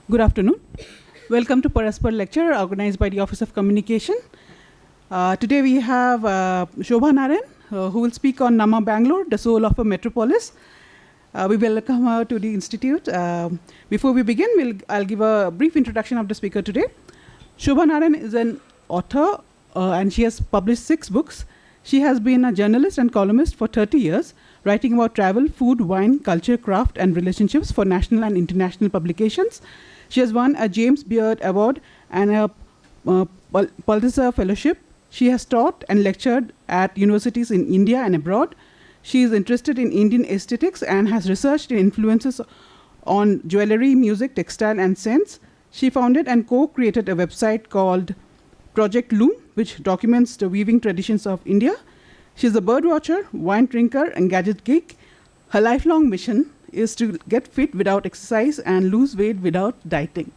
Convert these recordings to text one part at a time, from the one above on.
Good afternoon. Welcome to Paraspar-Lecture organized by the Office of Communication. Today we have Shoba Narayan, who will speak on Namma Bangalore, the soul of a Metropolis. We welcome her to the Institute. Before we begin, I'll give a brief introduction of the speaker today. Shoba Narayan is an author and she has published 6 books. She has been a journalist and columnist for 30 years, writing about travel, food, wine, culture, craft, and relationships for national and international publications. She has won a James Beard Award and a Pulitzer Fellowship. She has taught and lectured at universities in India and abroad. She is interested in Indian aesthetics and has researched in influences on jewelry, music, textile, and scents. She founded and co-created a website called Project Loom, which documents the weaving traditions of India. She's a birdwatcher, wine drinker, and gadget geek. Her lifelong mission is to get fit without exercise and lose weight without dieting.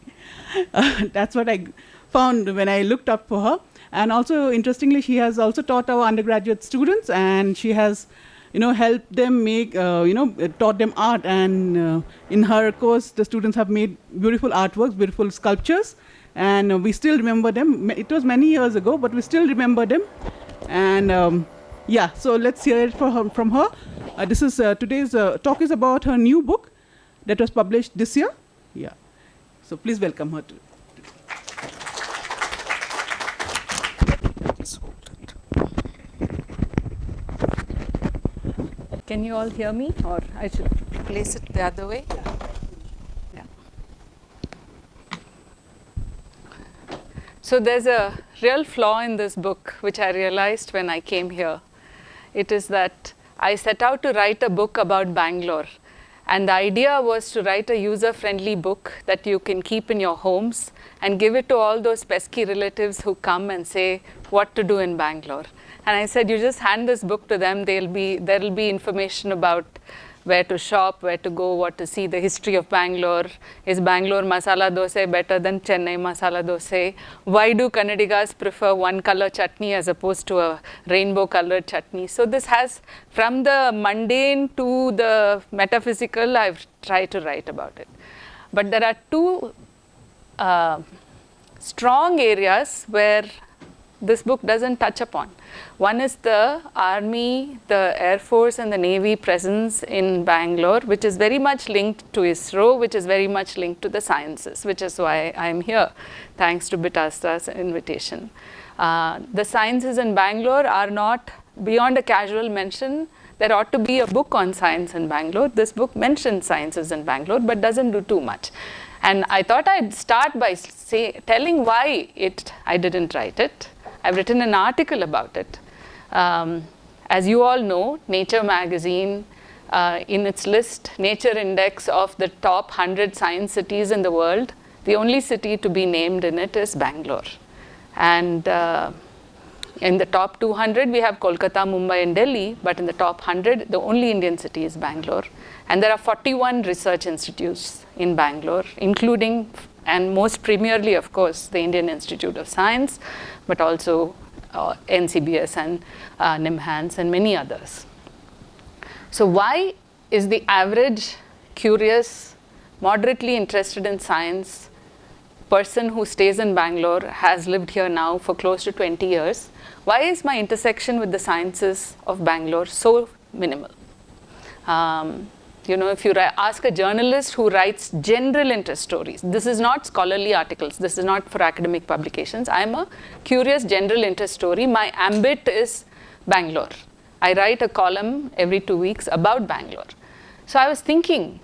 That's what I found when I looked up for her. And also, interestingly, she has also taught our undergraduate students, and she has, helped them make, taught them art. And in her course, the students have made beautiful artworks, beautiful sculptures, and we still remember them. It was many years ago, but we still remember them. And so let's hear it from her. Today's talk is about her new book that was published this year. Yeah. So please welcome her. Can you all hear me, or I should place it the other way? Yeah. So there's a real flaw in this book, which I realized when I came here. It is that I set out to write a book about Bangalore. And the idea was to write a user-friendly book that you can keep in your homes and give it to all those pesky relatives who come and say what to do in Bangalore. And I said, you just hand this book to them, there'll be information about where to shop, where to go, what to see, the history of Bangalore. Is Bangalore masala dosa better than Chennai masala dosa? Why do Kannadigas prefer one color chutney as opposed to a rainbow colored chutney? So this has, from the mundane to the metaphysical, I've tried to write about it. But there are 2 strong areas where this book doesn't touch upon. One is the Army, the Air Force, and the Navy presence in Bangalore, which is very much linked to ISRO, which is very much linked to the sciences, which is why I'm here, thanks to Bitasta's invitation. The sciences in Bangalore are not beyond a casual mention. There ought to be a book on science in Bangalore. This book mentions sciences in Bangalore, but doesn't do too much. And I thought I'd start by telling why I didn't write it. I've written an article about it. As you all know, Nature magazine, in its list, Nature Index of the top 100 science cities in the world, the only city to be named in it is Bangalore. And in the top 200, we have Kolkata, Mumbai, and Delhi, but in the top 100, the only Indian city is Bangalore. And there are 41 research institutes in Bangalore, including, and most premierly, of course, the Indian Institute of Science, but also NCBS and NIMHANS and many others. So why is the average curious, moderately interested in science person who stays in Bangalore, has lived here now for close to 20 years, why is my intersection with the sciences of Bangalore so minimal? If you ask a journalist who writes general interest stories, this is not scholarly articles, this is not for academic publications. I'm a curious general interest story. My ambit is Bangalore. I write a column every 2 weeks about Bangalore. So I was thinking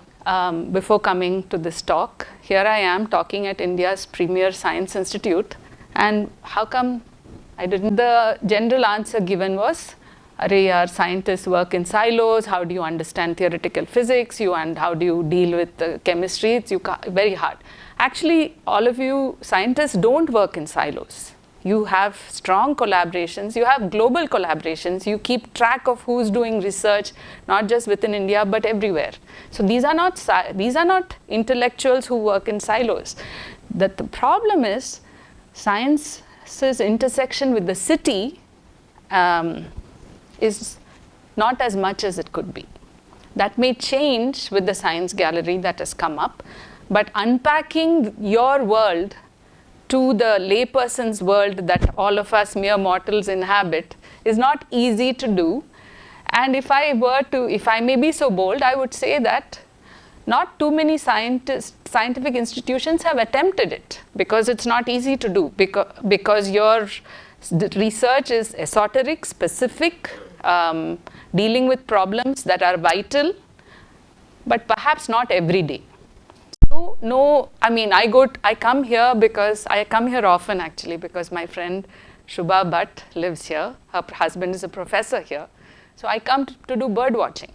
before coming to this talk, here I am talking at India's premier science institute, and how come I didn't? The general answer given was, our scientists work in silos, how do you understand theoretical physics, and how do you deal with the chemistry, it's very hard. Actually, all of you scientists don't work in silos. You have strong collaborations, you have global collaborations, you keep track of who's doing research, not just within India, but everywhere. So these are not intellectuals who work in silos. The problem is science's intersection with the city is not as much as it could be. That may change with the science gallery that has come up. But unpacking your world to the layperson's world that all of us mere mortals inhabit is not easy to do. And if I may be so bold, I would say that not too many scientific institutions have attempted it, because it's not easy to do, because your research is esoteric, specific, dealing with problems that are vital, but perhaps not every day. So no, I mean, I come here often actually, because my friend Shubha Bhatt lives here. Her husband is a professor here. So I come to do bird watching.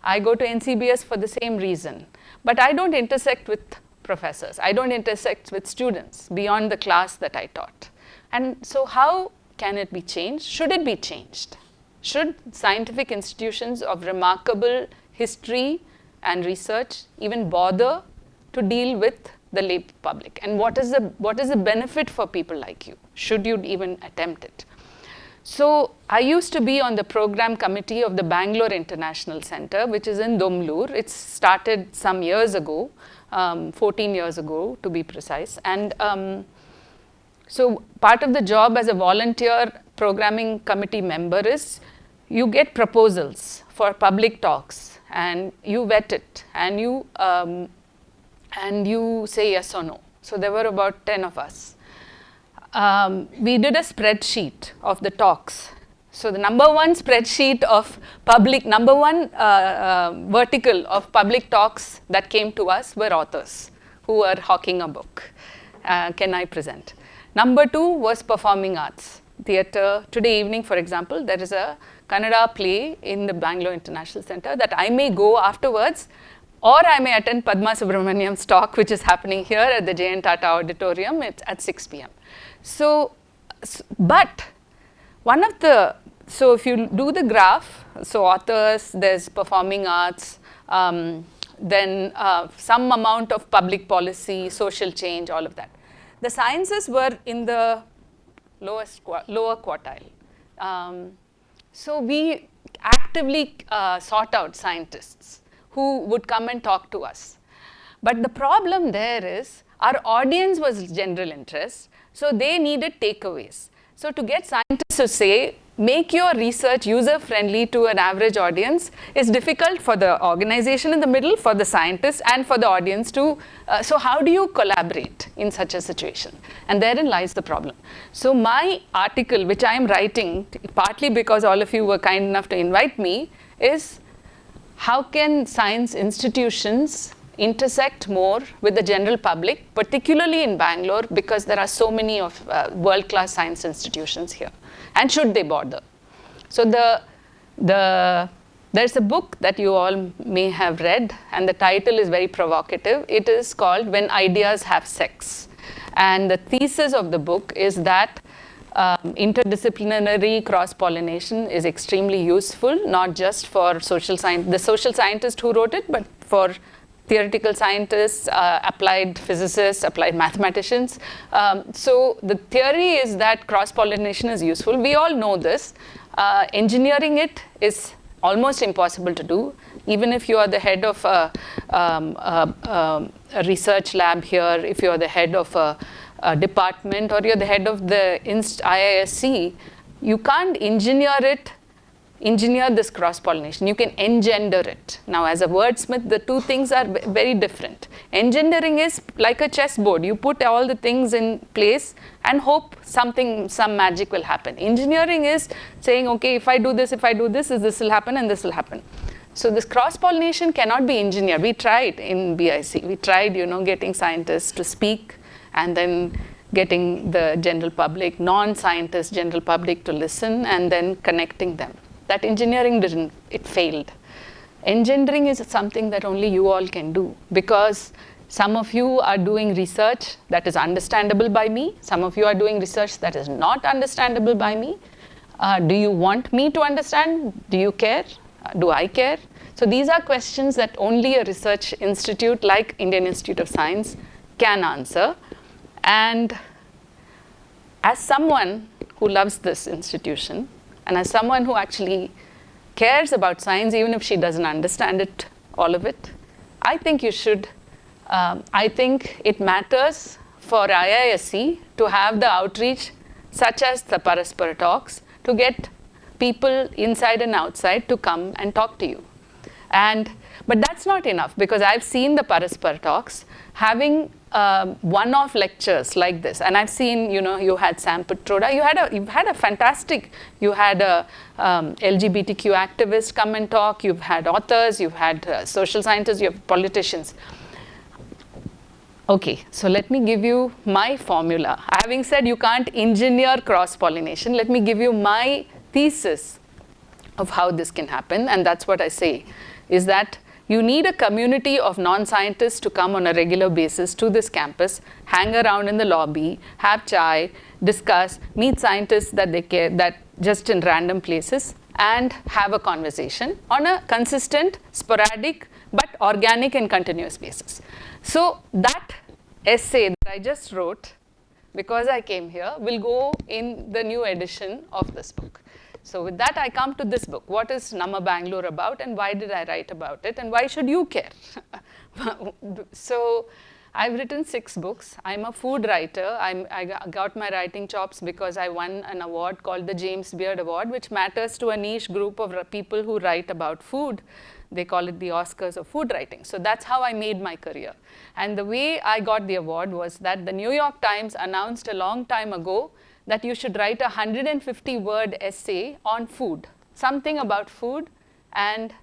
I go to NCBS for the same reason. But I don't intersect with professors. I don't intersect with students beyond the class that I taught. And so how can it be changed? Should it be changed? Should scientific institutions of remarkable history and research even bother to deal with the lay public? And what is the benefit for people like you? Should you even attempt it? So I used to be on the program committee of the Bangalore International Center, which is in Domlur. It started some years ago, 14 years ago to be precise. And so part of the job as a volunteer programming committee member is you get proposals for public talks, and you vet it, and you say yes or no. So there were about 10 of us. We did a spreadsheet of the talks. So the number one spreadsheet of vertical of public talks that came to us were authors who were hawking a book. Can I present? Number two was performing arts, theatre. Today evening, for example, there is a Kannada play in the Bangalore International Center that I may go afterwards, or I may attend Padma Subramaniam's talk, which is happening here at the J.N. Tata Auditorium. It's at 6 p.m. So if you do the graph, so authors, there's performing arts, then some amount of public policy, social change, all of that. The sciences were in the lower quartile. So we actively sought out scientists who would come and talk to us. But the problem there is our audience was general interest, so they needed takeaways. So to get scientists to say, make your research user-friendly to an average audience is difficult for the organization in the middle, for the scientists, and for the audience to, so how do you collaborate in such a situation? And therein lies the problem. So my article, which I am writing, partly because all of you were kind enough to invite me, is how can science institutions intersect more with the general public, particularly in Bangalore, because there are so many of world-class science institutions here. And should they bother? So there's a book that you all may have read, and the title is very provocative. It is called When Ideas Have Sex. And the thesis of the book is that interdisciplinary cross-pollination is extremely useful, not just for the social scientist who wrote it, but for theoretical scientists, applied physicists, applied mathematicians. So the theory is that cross-pollination is useful. We all know this. Engineering it is almost impossible to do. Even if you are the head of a research lab here, if you are the head of a department, or you're the head of the IISc, you can't engineer this cross-pollination. You can engender it. Now, as a wordsmith, the two things are very different. Engendering is like a chessboard. You put all the things in place and hope some magic will happen. Engineering is saying, okay, if I do this, this will happen, and this will happen. So this cross-pollination cannot be engineered. We tried in BIC. We tried, getting scientists to speak, and then getting the general public, non-scientist general public to listen, and then connecting them. That engineering it failed. Engendering is something that only you all can do, because some of you are doing research that is understandable by me. Some of you are doing research that is not understandable by me. Do you want me to understand? Do you care? Do I care? So these are questions that only a research institute like Indian Institute of Science can answer. And as someone who loves this institution, and as someone who actually cares about science, even if she doesn't understand it, all of it, I think you should I think it matters for IISc to have the outreach such as the Paraspar talks to get people inside and outside to come and talk to you. But that's not enough, because I've seen the Paraspar talks having one-off lectures like this, and I've seen, you had Sam Pitroda, you've had a fantastic, you had a LGBTQ activist come and talk, you've had authors, you've had social scientists, you have politicians. Okay, so let me give you my formula. Having said you can't engineer cross-pollination, let me give you my thesis of how this can happen, and that's what I say, is that you need a community of non-scientists to come on a regular basis to this campus, hang around in the lobby, have chai, discuss, meet scientists that they care, that just in random places, and have a conversation on a consistent, sporadic, but organic and continuous basis. So that essay that I just wrote, because I came here, will go in the new edition of this book. So with that, I come to this book. What is Namma Bangalore about, and why did I write about it, and why should you care? So I've written 6 books. I'm a food writer. I got my writing chops because I won an award called the James Beard Award, which matters to a niche group of people who write about food. They call it the Oscars of food writing. So that's how I made my career. And the way I got the award was that the New York Times announced a long time ago that you should write a 150-word essay on food, something about food, and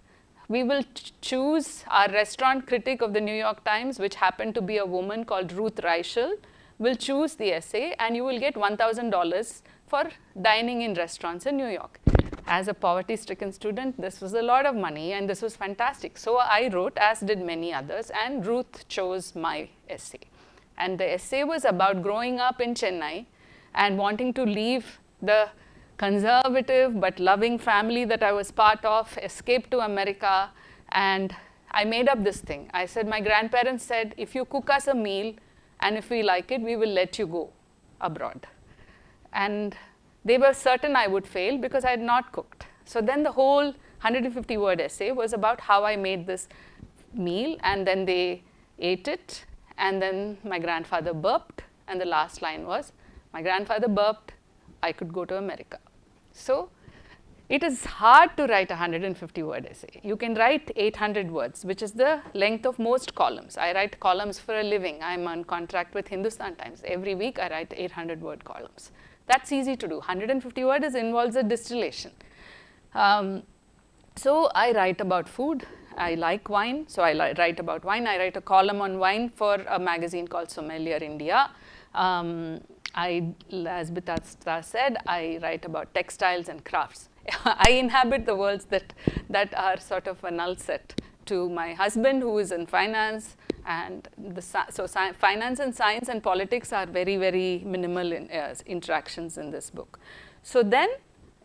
we will choose our restaurant critic of the New York Times, which happened to be a woman called Ruth Reichel, will choose the essay, and you will get $1,000 for dining in restaurants in New York. As a poverty-stricken student, this was a lot of money, and this was fantastic. So I wrote, as did many others, and Ruth chose my essay. And the essay was about growing up in Chennai and wanting to leave the conservative but loving family that I was part of, escape to America, and I made up this thing. I said, my grandparents said, if you cook us a meal and if we like it, we will let you go abroad. And they were certain I would fail because I had not cooked. So then the whole 150-word essay was about how I made this meal, and then they ate it, and then my grandfather burped, and the last line was, my grandfather burped, I could go to America. So it is hard to write a 150-word essay. You can write 800 words, which is the length of most columns. I write columns for a living. I'm on contract with Hindustan Times. Every week I write 800-word columns. That's easy to do. 150 words involves a distillation. So I write about food. I like wine, so I write about wine. I write a column on wine for a magazine called Sommelier India. As Bitasta said, I write about textiles and crafts. I inhabit the worlds that are sort of a null set to my husband, who is in finance, and finance and science and politics are very, very minimal interactions in this book. So then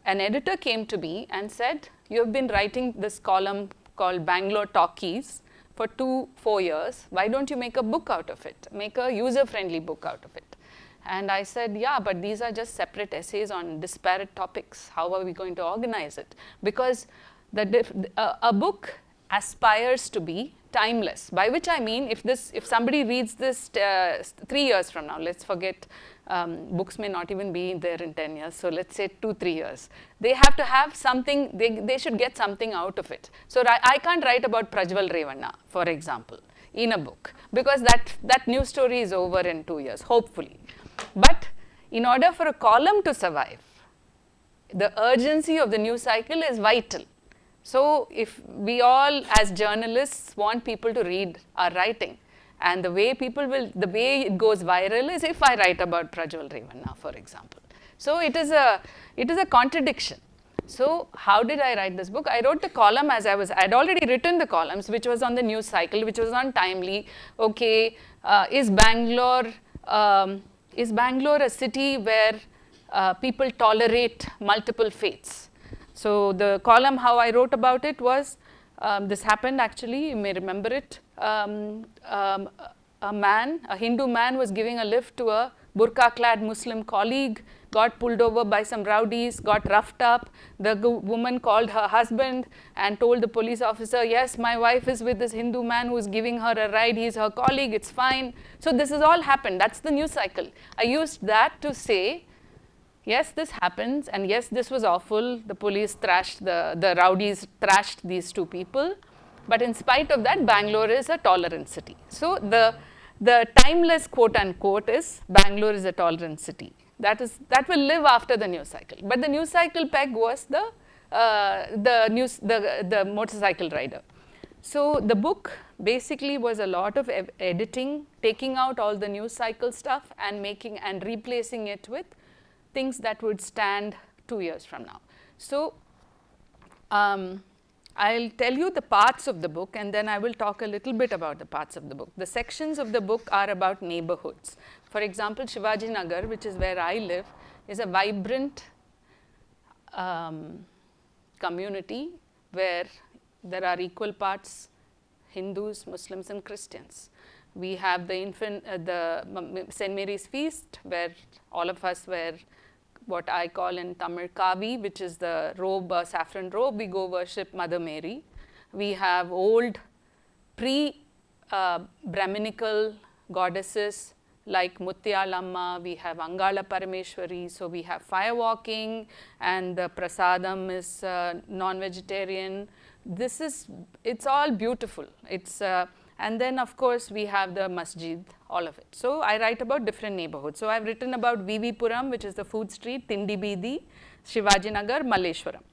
an editor came to me and said, you have been writing this column called Bangalore Talkies for 4 years. Why don't you make a book out of it? Make a user-friendly book out of it. And I said, yeah, but these are just separate essays on disparate topics. How are we going to organize it? Because a book aspires to be timeless, by which I mean if somebody reads this 3 years from now, let's forget, books may not even be there in 10 years, so let's say 2-3 years. They have to have something, they should get something out of it. So I can't write about Prajwal Revanna, for example, in a book, because that news story is over in 2 years, hopefully. But in order for a column to survive, the urgency of the news cycle is vital. So if we all as journalists want people to read our writing, and the way it goes viral is if I write about Prajwal Revanna, for example. So it is a contradiction. So how did I write this book? I wrote the column as I'd already written the columns, which was on the news cycle, which was on Timely. Okay, is Bangalore a city where people tolerate multiple faiths? So the column, how I wrote about it was, this happened actually, you may remember it. A Hindu man was giving a lift to a burqa-clad Muslim colleague got pulled over by some rowdies, got roughed up. The woman called her husband and told the police officer, yes, my wife is with this Hindu man who is giving her a ride. He's her colleague. It's fine. So this has all happened. That's the news cycle. I used that to say, yes, this happens, and yes, this was awful. The police thrashed, the rowdies thrashed these two people. But in spite of that, Bangalore is a tolerant city. So the timeless quote unquote is Bangalore is a tolerant city. That will live after the news cycle. But the news cycle peg was the motorcycle rider. So the book basically was a lot of editing, taking out all the news cycle stuff and replacing it with things that would stand 2 years from now. So I'll tell you the parts of the book, and then I will talk a little bit about the parts of the book. The sections of the book are about neighborhoods. For example, Shivaji Nagar, which is where I live, is a vibrant community where there are equal parts Hindus, Muslims, and Christians. We have the St. Mary's Feast, where all of us wear what I call in Tamil kavi, which is the robe, saffron robe. We go worship Mother Mary. We have old pre-Brahminical goddesses like Mutyalamma. We have Angala Parameshwari. So we have fire walking, and the prasadam is non-vegetarian. It's all beautiful. And then, of course, we have the masjid, all of it. So I write about different neighborhoods. So I've written about VV Puram, which is the food street, Tindi Bidi, Shivaji Nagar, Malleshwaram.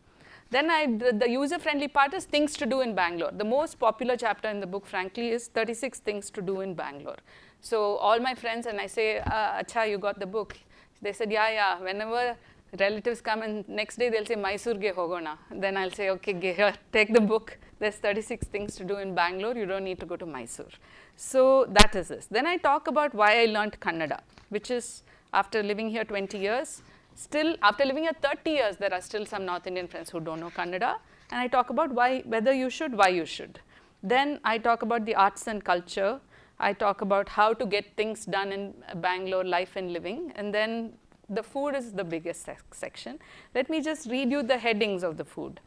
Then the user-friendly part is things to do in Bangalore. The most popular chapter in the book, frankly, is 36 things to do in Bangalore. So all my friends, and I say, Acha, you got the book. They said, yeah. Whenever relatives come and next day they'll say, Mysore ge hogona. Then I'll say, okay, here, take the book. There's 36 things to do in Bangalore. You don't need to go to Mysore. So that is this. Then I talk about why I learned Kannada, which is after living here 20 years. Still, after living here 30 years, there are still some North Indian friends who don't know Kannada. And I talk about whether you should, why you should. Then I talk about the arts and culture. I talk about how to get things done in Bangalore, life and living. And then the food is the biggest section. Let me just read you the headings of the food.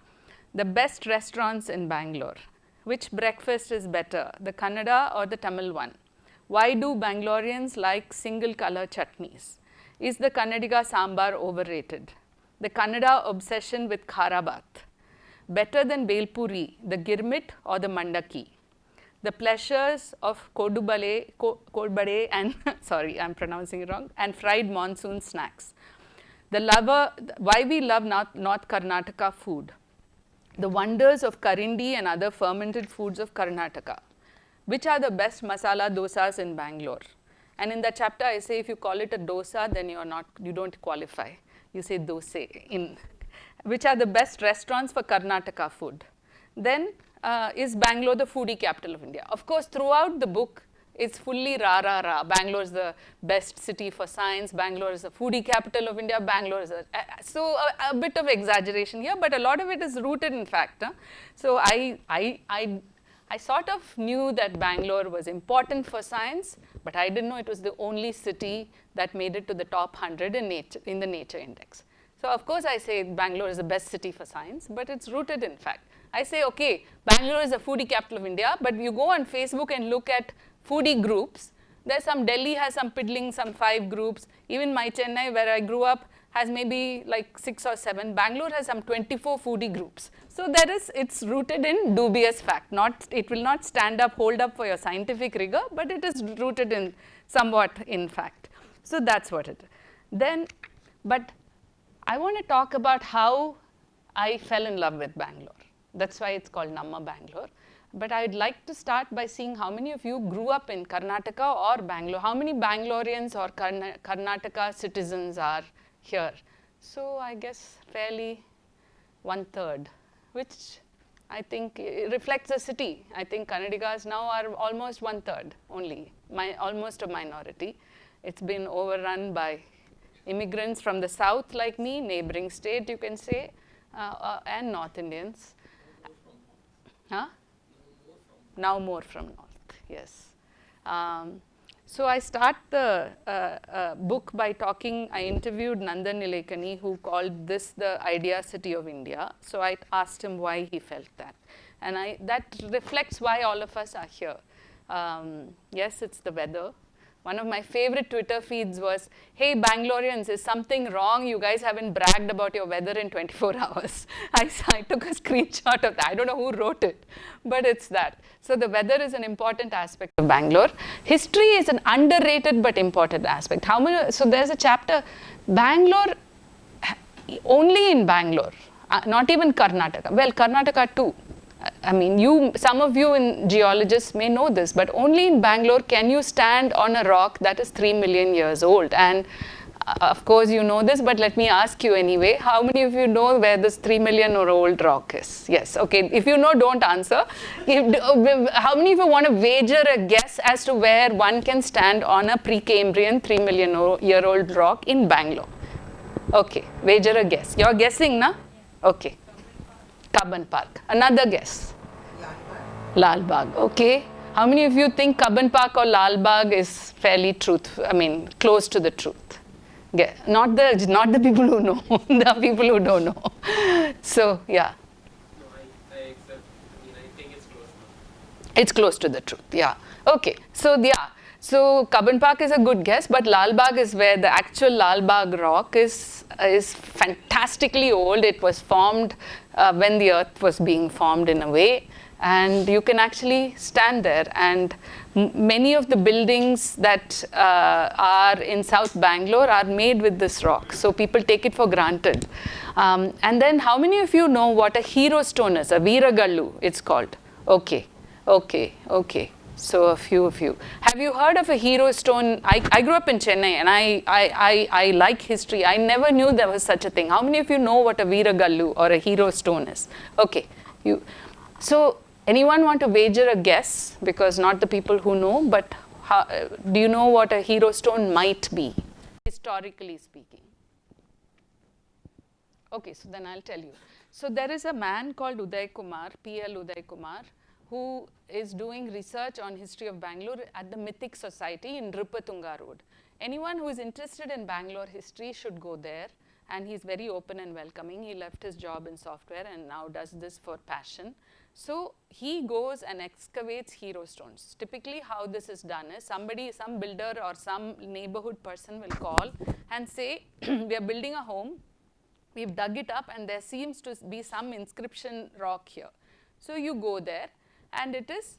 The best restaurants in Bangalore. Which breakfast is better, the Kannada or the Tamil one? Why do Bangaloreans like single color chutneys? Is the Kannadiga sambar overrated? The Kannada obsession with kharabath. Better than Belpuri, the girmit or the mandaki? The pleasures of kodbade and, sorry, I'm pronouncing it wrong, and fried monsoon snacks. Why we love North Karnataka food. The wonders of Karindi and other fermented foods of Karnataka. Which are the best masala dosas in Bangalore? And in that chapter, I say if you call it a dosa, then you don't qualify. You say dose. Which are the best restaurants for Karnataka food? Then, is Bangalore the foodie capital of India? Of course, throughout the book, it's fully rah. Bangalore is the best city for science. Bangalore is the foodie capital of India. Bangalore is a bit of exaggeration here, but a lot of it is rooted in fact. So I sort of knew that Bangalore was important for science, but I didn't know it was the only city that made it to the top 100 in the Nature Index. So of course I say Bangalore is the best city for science, but it's rooted in fact. I say, okay, Bangalore is the foodie capital of India, but you go on Facebook and look at foodie groups. There's Delhi has some piddling, some 5 groups. Even my Chennai, where I grew up, has maybe like 6 or 7. Bangalore has some 24 foodie groups. So it's rooted in dubious fact. It will not hold up for your scientific rigor, but it is rooted in somewhat in fact. So that's what it is. But I want to talk about how I fell in love with Bangalore. That's why it's called Namma Bangalore. But I'd like to start by seeing how many of you grew up in Karnataka or Bangalore. How many Bangaloreans or Karnataka citizens are here? So I guess fairly 1/3, which I think reflects the city. I think Kannadigas now are almost 1/3 only, almost a minority. It's been overrun by immigrants from the south like me, neighboring state you can say, and North Indians. Now more from north, yes. So I start the book by I interviewed Nandan Nilekani, who called this the idea city of India. So I asked him why he felt that. And that reflects why all of us are here. Yes, it's the weather. One of my favorite Twitter feeds was, hey Bangaloreans, is something wrong? You guys haven't bragged about your weather in 24 hours. I took a screenshot of that. I don't know who wrote it, but it's that. So the weather is an important aspect of Bangalore. History is an underrated but important aspect. So there's a chapter, Bangalore, only in Bangalore, not even Karnataka. Well, Karnataka too. I mean, some of you in geologists may know this, but only in Bangalore can you stand on a rock that is 3 million years old. And of course you know this, but let me ask you anyway, how many of you know where this 3 million year old rock is? Yes, okay, if you know, don't answer. How many of you want to wager a guess as to where one can stand on a Precambrian 3 million year old rock in Bangalore? Okay, wager a guess. You're guessing, na? Okay. Cubbon Park. Another guess. Lal Bagh. Okay. How many of you think Cubbon Park or Lal Bagh is fairly close to the truth? Not the people who know, the people who don't know. So, yeah. No, I accept. I think it's close now. It's close to the truth, yeah. Okay. So, yeah. So, Cubbon Park is a good guess, but Lal Bagh is where the actual Lal Bagh rock is fantastically old. It was formed when the earth was being formed in a way, and you can actually stand there. And many of the buildings that are in South Bangalore are made with this rock, so people take it for granted. And then how many of you know what a hero stone is? A Veeragallu, it's called. Okay. So a few of you. Have you heard of a hero stone? I grew up in Chennai, and I like history. I never knew there was such a thing. How many of you know what a Veeragallu or a hero stone is? Okay. So anyone want to wager a guess? Because not the people who know, but do you know what a hero stone might be, historically speaking? Okay, so then I'll tell you. So there is a man called Uday Kumar, P.L. Uday Kumar, who is doing research on history of Bangalore at the Mythic Society in Ripatunga Road. Anyone who is interested in Bangalore history should go there, and he's very open and welcoming. He left his job in software and now does this for passion. So he goes and excavates hero stones. Typically how this is done is some builder or some neighborhood person will call and say, we are building a home, we've dug it up and there seems to be some inscription rock here. So you go there, and it is,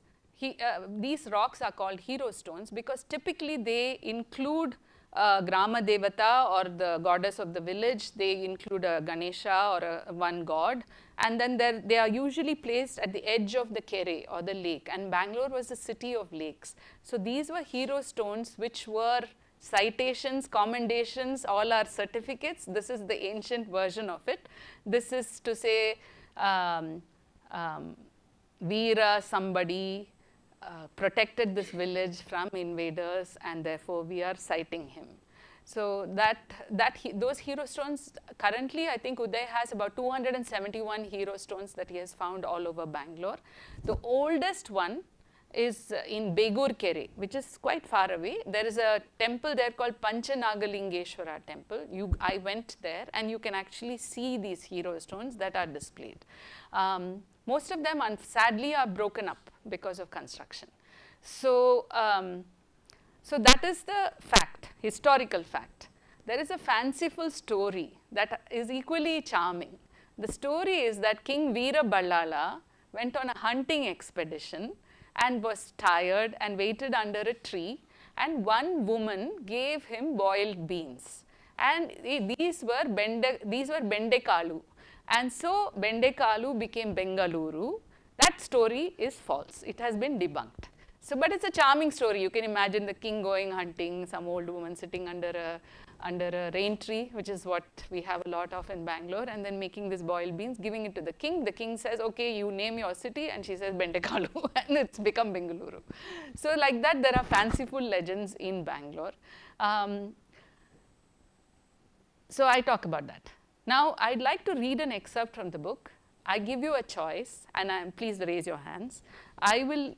these rocks are called hero stones because typically they include Grama Devata or the goddess of the village, they include a Ganesha or one god, and then they are usually placed at the edge of the kere or the lake, and Bangalore was a city of lakes. So these were hero stones which were citations, commendations, all are certificates. This is the ancient version of it. This is to say, Veera somebody protected this village from invaders, and therefore we are citing him. So those hero stones, currently I think Uday has about 271 hero stones that he has found all over Bangalore. The oldest one is in Begur Kere, which is quite far away. There is a temple there called Panchanagalingeshwara temple. I went there, and you can actually see these hero stones that are displayed. Most of them, sadly, are broken up because of construction. So, so that is the fact, historical fact. There is a fanciful story that is equally charming. The story is that King Veera Ballala went on a hunting expedition and was tired and waited under a tree, and one woman gave him boiled beans. And these were Bendekalu. And so Bendekalu became Bengaluru. That story is false. It has been debunked. So, but it's a charming story. You can imagine the king going hunting, some old woman sitting under a rain tree, which is what we have a lot of in Bangalore, and then making this boiled beans, giving it to the king. The king says, okay, you name your city, and she says Bendekalu, and it's become Bengaluru. So like that, there are fanciful legends in Bangalore. So I talk about that. Now, I'd like to read an excerpt from the book. I give you a choice, and please raise your hands. I will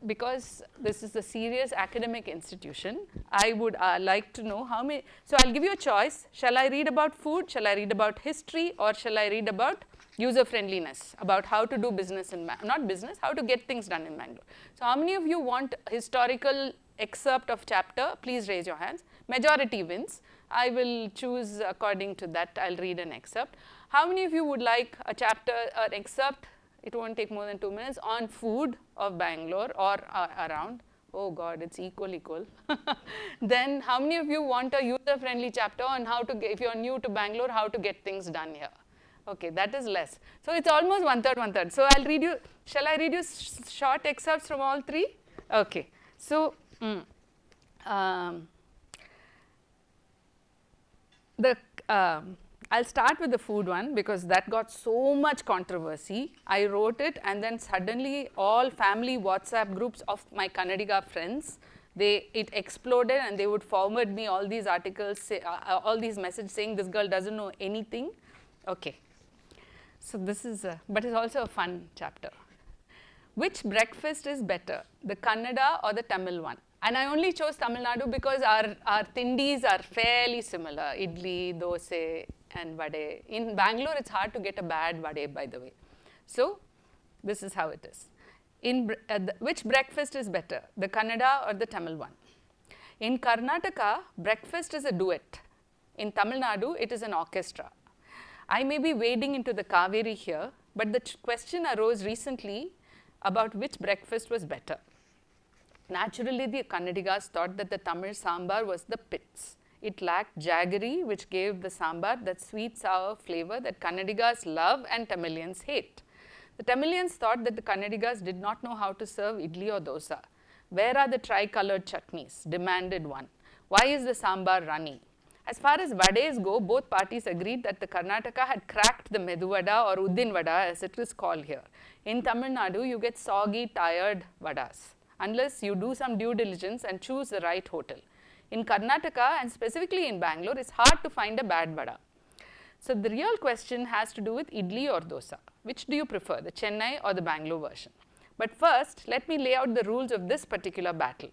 because this is a serious academic institution, I would like to know how many. So I'll give you a choice. Shall I read about food? Shall I read about history? Or shall I read about user friendliness, about how to do business in not business, how to get things done in Bangalore? So how many of you want historical excerpt of chapter? Please raise your hands. Majority wins. I will choose according to that. I'll read an excerpt. How many of you would like a chapter or excerpt? It won't take more than 2 minutes on food of Bangalore or around. Oh God, it's equal. Then how many of you want a user-friendly chapter on how to, if you're new to Bangalore, how to get things done here? Okay, that is less. So it's almost 1/3, 1/3. So I'll read you, shall I read you short excerpts from all three? Okay, so I'll start with the food one because that got so much controversy. I wrote it and then suddenly all family WhatsApp groups of my Kannadiga friends, it exploded and they would forward me all these articles, all these messages saying this girl doesn't know anything. Okay, so this is, but it's also a fun chapter. Which breakfast is better, the Kannada or the Tamil one? And I only chose Tamil Nadu because our tindis are fairly similar, idli, dosa and vade. In Bangalore, it's hard to get a bad vade, by the way. So this is how it is. Which breakfast is better, the Kannada or the Tamil one? In Karnataka, breakfast is a duet. In Tamil Nadu, it is an orchestra. I may be wading into the Kaveri here, but the question arose recently about which breakfast was better. Naturally, the Kannadigas thought that the Tamil sambar was the pits. It lacked jaggery, which gave the sambar that sweet sour flavor that Kannadigas love and Tamilians hate. The Tamilians thought that the Kannadigas did not know how to serve idli or dosa. Where are the tri-colored chutneys? Demanded one. Why is the sambar runny? As far as vades go, both parties agreed that the Karnataka had cracked the medu vada or uddin vada as it is called here. In Tamil Nadu, you get soggy, tired vadas, unless you do some due diligence and choose the right hotel. In Karnataka, and specifically in Bangalore, it's hard to find a bad vada. So the real question has to do with idli or dosa. Which do you prefer, the Chennai or the Bangalore version? But first, let me lay out the rules of this particular battle.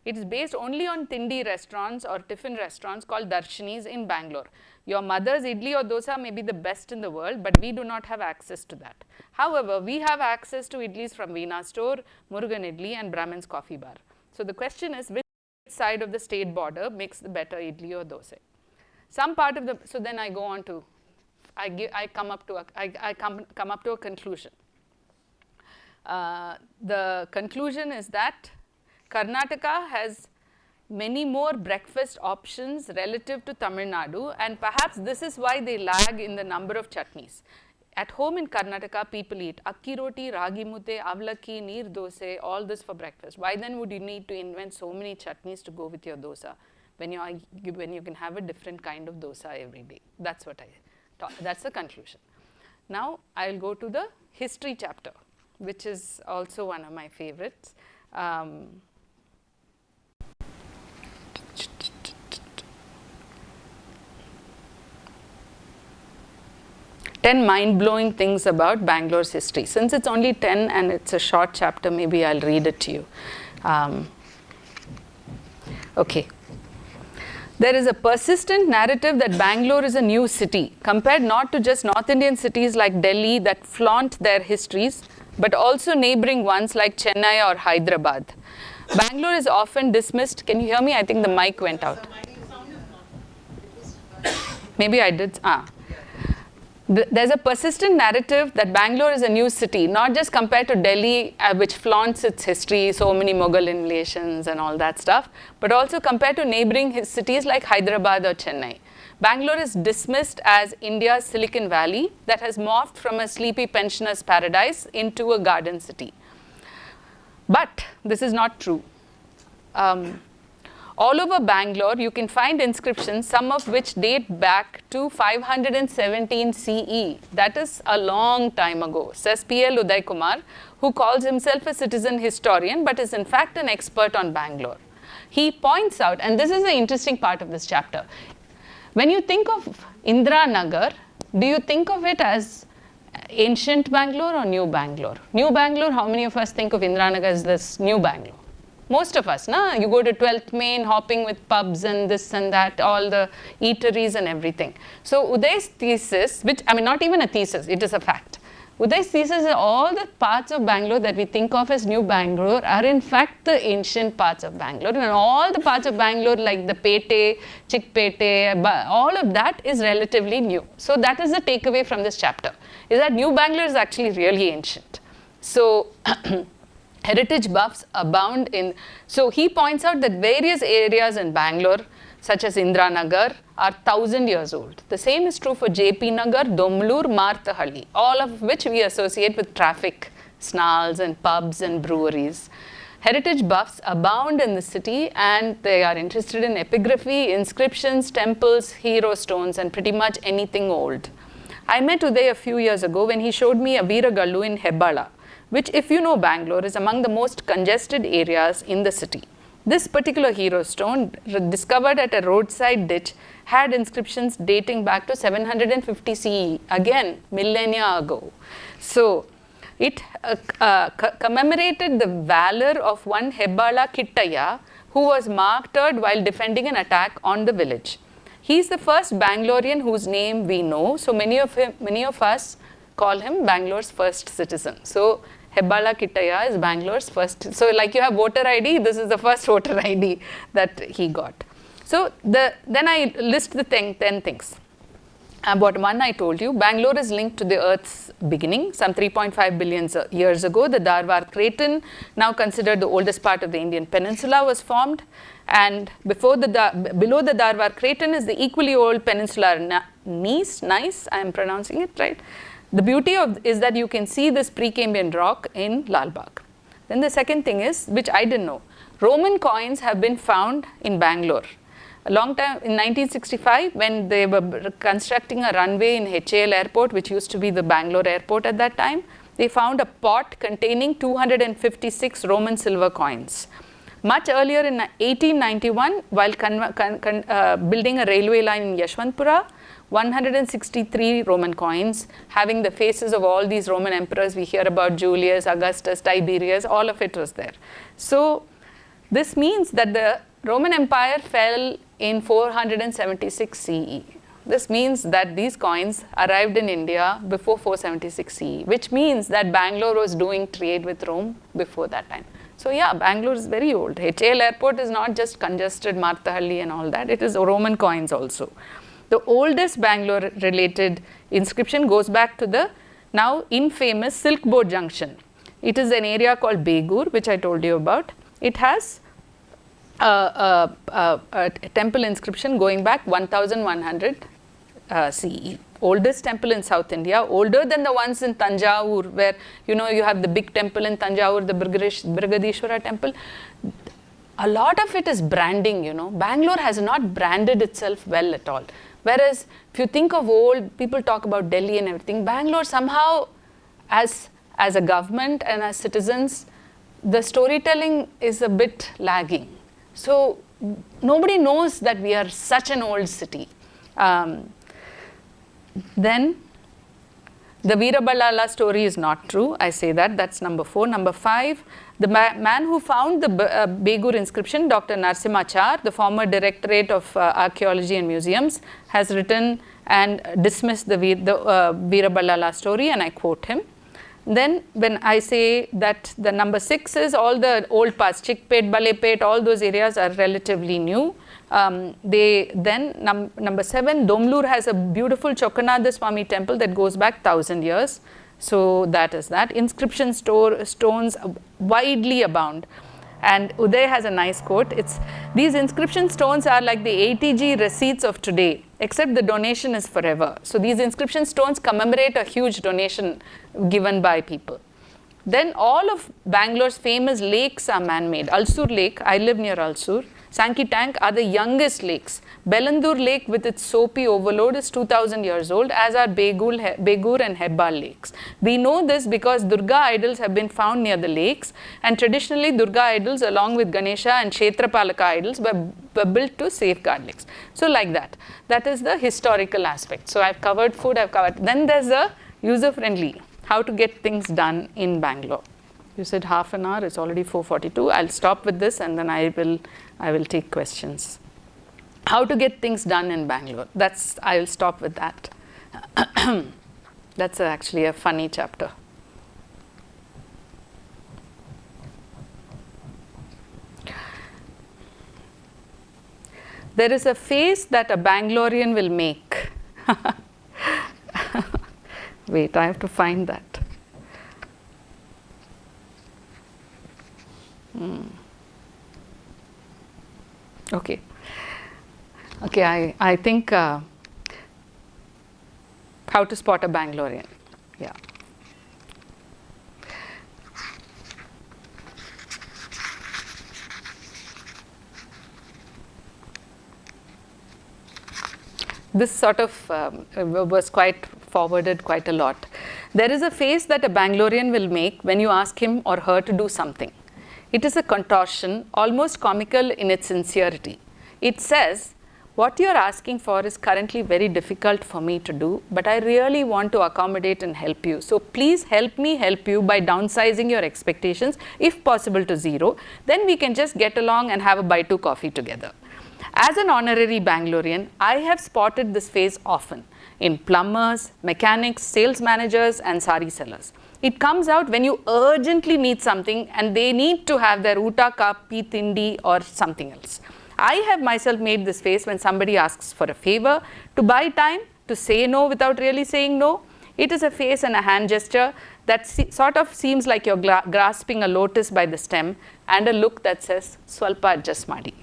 It is based only on Tindi restaurants or tiffin restaurants called darshanis in Bangalore. Your mother's idli or dosa may be the best in the world, but we do not have access to that. However, we have access to idlis from Veena Store, Murugan Idli and Brahmin's Coffee Bar. So the question is, which side of the state border makes the better idli or dosa? Some part of the, so then I go on to, I come up to a conclusion. The conclusion is that Karnataka has many more breakfast options relative to Tamil Nadu, and perhaps this is why they lag in the number of chutneys. At home in Karnataka, people eat akki roti, ragi mudde, avlaki, neer dosa, all this for breakfast. Why then would you need to invent so many chutneys to go with your dosa when you can have a different kind of dosa every day? That's what I thought. That's the conclusion. Now I'll go to the history chapter, which is also one of my favorites. 10 mind-blowing things about Bangalore's history. Since it's only 10 and it's a short chapter, maybe I'll read it to you. Okay. There is a persistent narrative that Bangalore is a new city, compared not to just North Indian cities like Delhi that flaunt their histories, but also neighboring ones like Chennai or Hyderabad. Bangalore is often dismissed. Can you hear me? I think the mic went out. Maybe I did. There's a persistent narrative that Bangalore is a new city, not just compared to Delhi, which flaunts its history, so many Mughal invasions and all that stuff, but also compared to neighboring cities like Hyderabad or Chennai. Bangalore is dismissed as India's Silicon Valley that has morphed from a sleepy pensioner's paradise into a garden city. But this is not true. All over Bangalore, you can find inscriptions, some of which date back to 517 CE. That is a long time ago, says P.L. Uday Kumar, who calls himself a citizen historian, but is in fact an expert on Bangalore. He points out, and this is the interesting part of this chapter, when you think of Indira Nagar, do you think of it as ancient Bangalore or new Bangalore? New Bangalore, how many of us think of Indiranagar as this new Bangalore? Most of us, na? You go to 12th Main, hopping with pubs and this and that, all the eateries and everything. So Uday's thesis, which, I mean, not even a thesis, it is a fact. Uday's thesis is all the parts of Bangalore that we think of as new Bangalore are in fact the ancient parts of Bangalore. And all the parts of Bangalore like the Pete, Chickpete, all of that is relatively new. So that is the takeaway from this chapter, is that new Bangalore is actually really ancient. So heritage buffs abound in, so he points out that various areas in Bangalore such as Indiranagar are 1,000 years old. The same is true for JP Nagar, Domlur, Marthahalli, all of which we associate with traffic, snarls and pubs and breweries. Heritage buffs abound in the city and they are interested in epigraphy, inscriptions, temples, hero stones and pretty much anything old. I met Uday a few years ago when he showed me a Veeragallu in Hebbala, which if you know Bangalore is among the most congested areas in the city. This particular hero stone, discovered at a roadside ditch, had inscriptions dating back to 750 CE, again millennia ago. So it commemorated the valor of one Hebbala Kittaya who was martyred while defending an attack on the village. He is the first Bangalorean whose name we know, so many of us call him Bangalore's first citizen. So Hebbala Kittaya is Bangalore's first. So like you have voter ID, this is the first voter ID that he got. So then I list the 10 things. About one I told you, Bangalore is linked to the Earth's beginning, some 3.5 billion years ago. The Dharwar Craton, now considered the oldest part of the Indian peninsula, was formed. And below the Dharwar Craton is the equally old peninsular Nice, I am pronouncing it right. The beauty is that you can see this Precambrian rock in Lalbagh. Then the second thing is, which I didn't know, Roman coins have been found in Bangalore. A long time, in 1965, when they were constructing a runway in HAL airport, which used to be the Bangalore airport at that time, they found a pot containing 256 Roman silver coins. Much earlier in 1891, while building a railway line in Yashwantpura, 163 Roman coins having the faces of all these Roman emperors we hear about, Julius, Augustus, Tiberius, all of it was there. So this means that the Roman Empire fell in 476 CE. This means that these coins arrived in India before 476 CE, which means that Bangalore was doing trade with Rome before that time. So yeah, Bangalore is very old. HAL airport is not just congested Marthahalli and all that, it is Roman coins also. The oldest Bangalore related inscription goes back to the now infamous Silk Boat Junction. It is an area called Begur, which I told you about. It has a temple inscription going back 1100 CE. Oldest temple in South India, older than the ones in Tanjavur, where you have the big temple in Tanjavur, the Brigadishwara temple. A lot of it is branding, Bangalore has not branded itself well at all. Whereas if you think of old, people talk about Delhi and everything, Bangalore somehow as a government and as citizens, the storytelling is a bit lagging. So nobody knows that we are such an old city. Then the Veerabalala story is not true. I say that, that's number 4. Number 5, the man who found the Begur inscription, Dr. Narasimhachar, the former Directorate of Archaeology and Museums, has written and dismissed the Veerabalala story, and I quote him. Then when I say that the number 6 is all the old parts, Chickpet, Balepet, all those areas are relatively new. Number 7, Domlur has a beautiful Chokanada Swami temple that goes back 1,000 years. So that is that. Inscription stones widely abound. And Uday has a nice quote. These inscription stones are like the ATG receipts of today, except the donation is forever. So these inscription stones commemorate a huge donation given by people. Then all of Bangalore's famous lakes are man-made. Alsur Lake, I live near Alsur. Sankey Tank are the youngest lakes. Belandur Lake with its soapy overload is 2,000 years old, as are Begur and Hebbal lakes. We know this because Durga idols have been found near the lakes, and traditionally Durga idols along with Ganesha and Kshetrapalaka idols were built to safeguard lakes. So like that. That is the historical aspect. So I've covered food, I've covered. Then there's the user-friendly. how to get things done in Bangalore. You said half an hour, it's already 4:42. I'll stop with this and then I will take questions. How to get things done in Bangalore. I will stop with that. That's actually a funny chapter. There is a face that a Bangalorean will make. Wait, I have to find that. Okay. Okay, I think how to spot a Bangalorean. Yeah. This sort of was quite forwarded quite a lot. There is a face that a Bangalorean will make when you ask him or her to do something. It is a contortion, almost comical in its sincerity. It says, what you are asking for is currently very difficult for me to do, but I really want to accommodate and help you. So please help me help you by downsizing your expectations, if possible to zero. Then we can just get along and have a bite to coffee together. As an honorary Bangalorean, I have spotted this face often in plumbers, mechanics, sales managers, and sari sellers. It comes out when you urgently need something and they need to have their uta kapi tindi or something else. I have myself made this face when somebody asks for a favor, to buy time, to say no without really saying no. It is a face and a hand gesture that sort of seems like you're grasping a lotus by the stem, and a look that says, Swalpa adjust madi.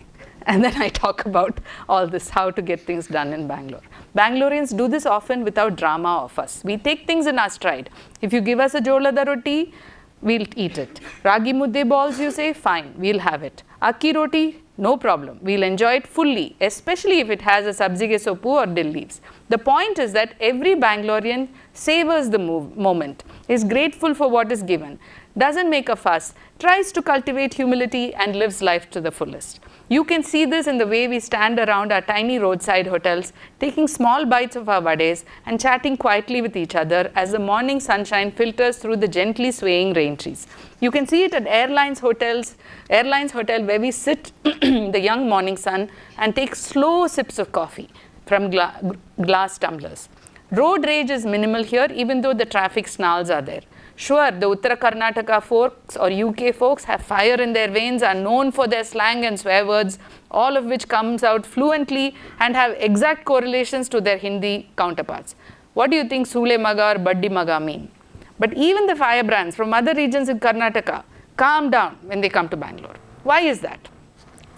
And then I talk about all this, how to get things done in Bangalore. Bangaloreans do this often without drama of us. We take things in our stride. If you give us a jolada roti, we'll eat it. Ragi mudde balls, you say, fine, we'll have it. Akki roti, no problem. We'll enjoy it fully, especially if it has a sabzi ke sopu or dill leaves. The point is that every Bangalorean savors the moment, is grateful for what is given, doesn't make a fuss, tries to cultivate humility, and lives life to the fullest. You can see this in the way we stand around our tiny roadside hotels, taking small bites of our vades and chatting quietly with each other as the morning sunshine filters through the gently swaying rain trees. You can see it at airlines hotel where we sit in the young morning sun and take slow sips of coffee from glass tumblers. Road rage is minimal here, even though the traffic snarls are there. Sure, the Uttara Karnataka folks or UK folks have fire in their veins, are known for their slang and swear words, all of which comes out fluently and have exact correlations to their Hindi counterparts. What do you think Sule Maga or Baddi Maga mean? But even the firebrands from other regions in Karnataka calm down when they come to Bangalore. Why is that?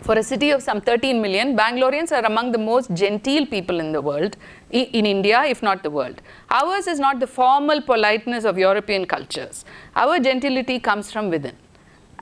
For a city of some 13 million, Bangaloreans are among the most genteel people in the world, in India, if not the world. Ours is not the formal politeness of European cultures. Our gentility comes from within.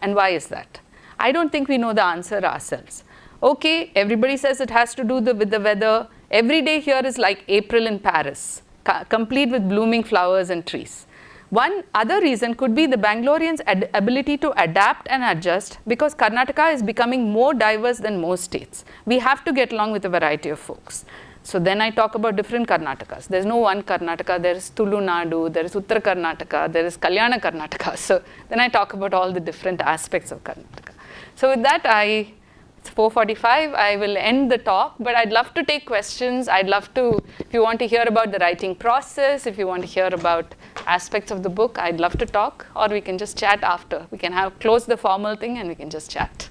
And why is that? I don't think we know the answer ourselves. Okay, everybody says it has to do with the weather. Every day here is like April in Paris, complete with blooming flowers and trees. One other reason could be the Bangaloreans' ability to adapt and adjust, because Karnataka is becoming more diverse than most states. We have to get along with a variety of folks. So then I talk about different Karnatakas. There's no one Karnataka. There is Tulu Nadu, there is Uttara Karnataka, there is Kalyana Karnataka. So then I talk about all the different aspects of Karnataka. So with that, it's 4:45. I will end the talk, but I'd love to take questions. I'd love to, if you want to hear about the writing process, if you want to hear about aspects of the book, I'd love to talk, or we can just chat after. We can close the formal thing and we can just chat.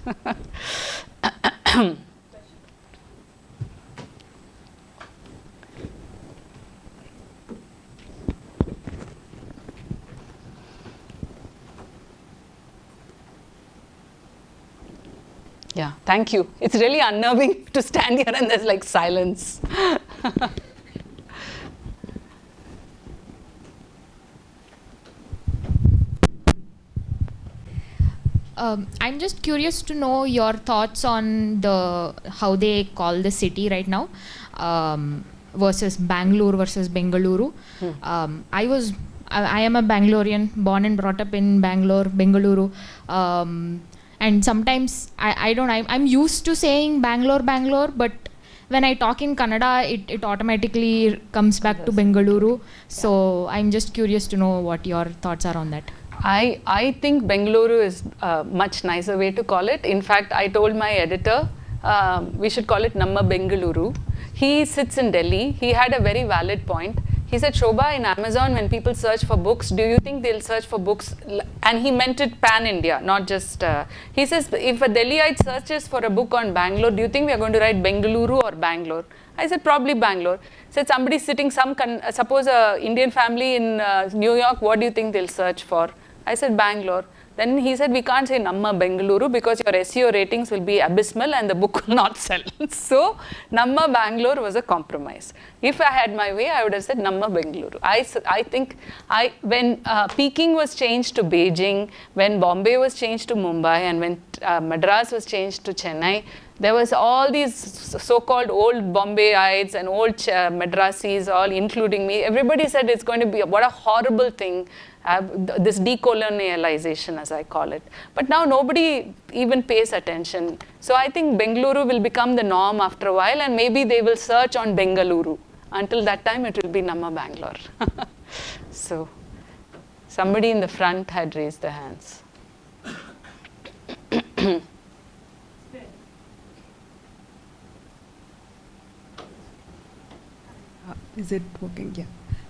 Yeah, thank you. It's really unnerving to stand here and there's like silence. I'm just curious to know your thoughts on how they call the city right now, versus Bangalore versus Bengaluru. I am a Bangalorean, born and brought up in Bengaluru. And sometimes I'm used to saying Bangalore, but when I talk in Kannada, it automatically comes back to Bengaluru. So I'm just curious to know what your thoughts are on that. I think Bengaluru is a much nicer way to call it. In fact, I told my editor we should call it Namma Bangalore. He sits in Delhi. He had a very valid point. He said, Shoba, in Amazon, when people search for books, do you think they'll search for books? And he meant it pan-India, not just... he says, if a Delhiite searches for a book on Bangalore, do you think we are going to write Bengaluru or Bangalore? I said, probably Bangalore. He said, somebody sitting, suppose a Indian family in New York, what do you think they'll search for? I said, Bangalore. Then he said, we can't say Namma Bangalore because your SEO ratings will be abysmal and the book will not sell. So, Namma Bangalore was a compromise. If I had my way, I would have said Namma Bangalore. I think when Peking was changed to Beijing, when Bombay was changed to Mumbai, and when Madras was changed to Chennai, there was all these so-called old Bombayites and old Madrasis, all including me. Everybody said it's going to be, what a horrible thing. This decolonialization, as I call it. But now nobody even pays attention. So I think Bengaluru will become the norm after a while, and maybe they will search on Bengaluru. Until that time, it will be Namma Bangalore. So somebody in the front had raised their hands. Is it working? Yeah.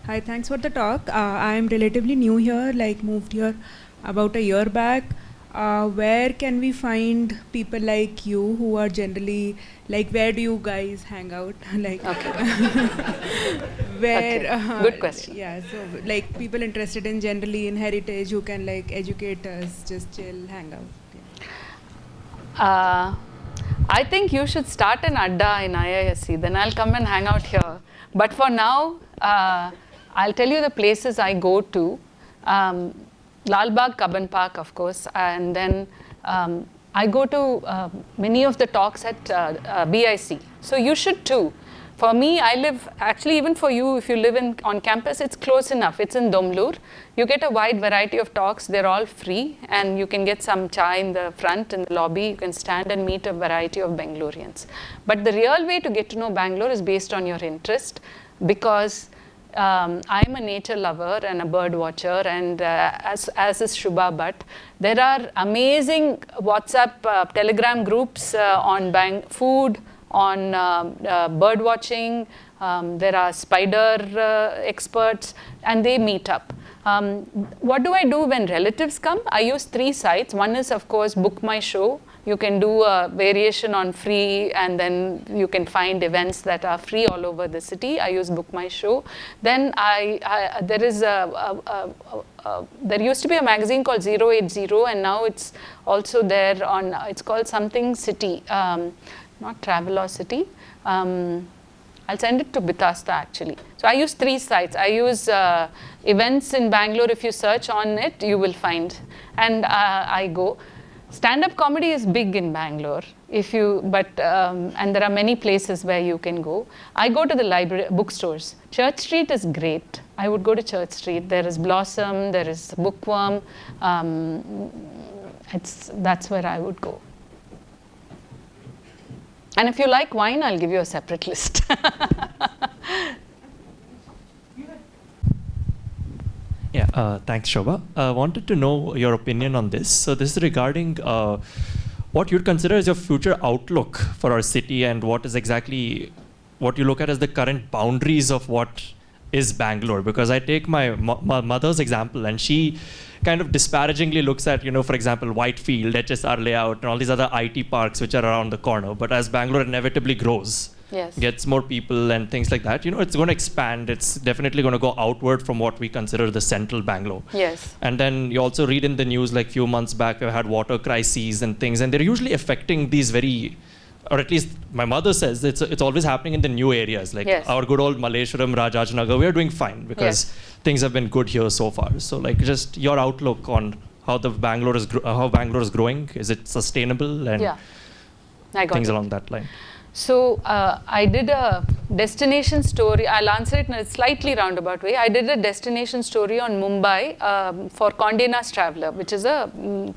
Hi, thanks for the talk. I'm relatively new here, like moved here about a year back. Where can we find people like you who are generally, like where do you guys hang out? Like, Okay. where? Okay. Good question. Yeah, so like people interested in generally in heritage who can like educate us, just chill, hang out. Yeah. I think you should start an adda in IISc, then I'll come and hang out here. But for now, I'll tell you the places I go to. Lalbagh Cubbon Park, of course, and then I go to many of the talks at BIC. So you should too. For me, I live, actually even for you, if you live on campus, it's close enough. It's in Domlur. You get a wide variety of talks. They're all free, and you can get some chai in the front, in the lobby. You can stand and meet a variety of Bangaloreans. But the real way to get to know Bangalore is based on your interest, because I'm a nature lover and a bird watcher, and as is Shubha Bhatt. There are amazing WhatsApp, Telegram groups on food, on bird watching. There are spider experts, and they meet up. What do I do when relatives come? I use 3 sites. One is, of course, Book My Show. You can do a variation on free, and then you can find events that are free all over the city. I use Book My Show. Then there is there used to be a magazine called 080, and now it's also there on, it's called something City, not Travelocity. I'll send it to Bitasta actually. So I use 3 sites. I use events in Bangalore. If you search on it, you will find. And I go. Stand-up comedy is big in Bangalore. And there are many places where you can go. I go to the library, bookstores. Church Street is great. I would go to Church Street. There is Blossom, there is Bookworm. That's where I would go. And if you like wine, I'll give you a separate list. Yeah, thanks, Shobha. I wanted to know your opinion on this. So this is regarding what you'd consider as your future outlook for our city, and what is exactly what you look at as the current boundaries of what is Bangalore. Because I take my mother's example, and she kind of disparagingly looks at, for example, Whitefield, HSR layout, and all these other IT parks which are around the corner. But as Bangalore inevitably grows, yes, gets more people and things like that, it's going to expand. It's definitely going to go outward from what we consider the central Bangalore. Yes. And then you also read in the news, like few months back, we had water crises and things, and they're usually affecting these very, or at least my mother says, it's always happening in the new areas. Like yes, our good old Malleshwaram, Rajajnagar, we are doing fine because yes, things have been good here so far. So like just your outlook on how Bangalore is growing. Is it sustainable? And yeah, I got things it. along that line. So I did a destination story, I'll answer it in a slightly roundabout way. I did a destination story on Mumbai for Condé Nast Traveler, which is a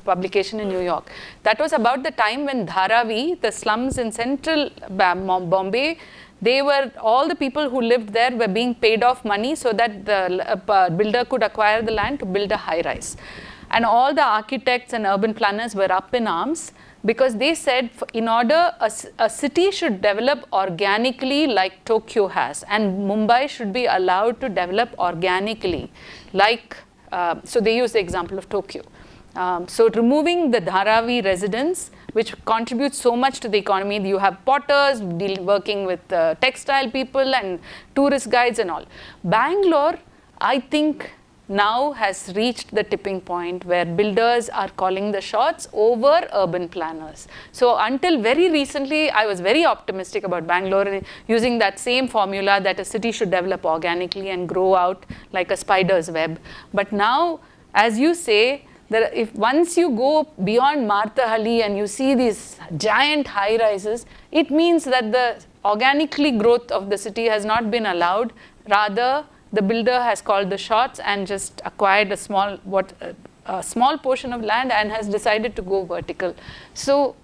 publication in New York. That was about the time when Dharavi, the slums in central Bombay, all the people who lived there were being paid off money so that the builder could acquire the land to build a high rise. And all the architects and urban planners were up in arms, because they said in order a city should develop organically like Tokyo has, and Mumbai should be allowed to develop organically like, so they use the example of Tokyo. So removing the Dharavi residents, which contributes so much to the economy, you have potters working with textile people and tourist guides and all. Bangalore, I think, now has reached the tipping point where builders are calling the shots over urban planners. So until very recently, I was very optimistic about Bangalore, using that same formula that a city should develop organically and grow out like a spider's web. But now, as you say, if once you go beyond Marthahalli and you see these giant high rises, it means that the organically growth of the city has not been allowed. Rather, the builder has called the shots and just acquired a small portion of land and has decided to go vertical. So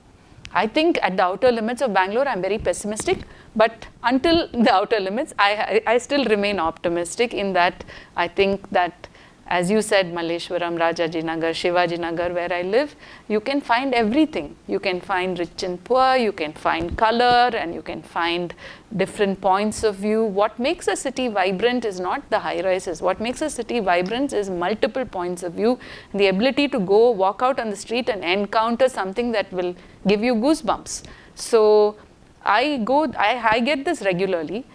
I think at the outer limits of Bangalore, I'm very pessimistic. But until the outer limits, I still remain optimistic in that I think that, as you said, Malleshwaram, Rajaji Nagar, Shivaji Nagar, where I live, you can find everything. You can find rich and poor, you can find color, and you can find different points of view. What makes a city vibrant is not the high rises. What makes a city vibrant is multiple points of view, the ability to go walk out on the street and encounter something that will give you goosebumps. So I get this regularly.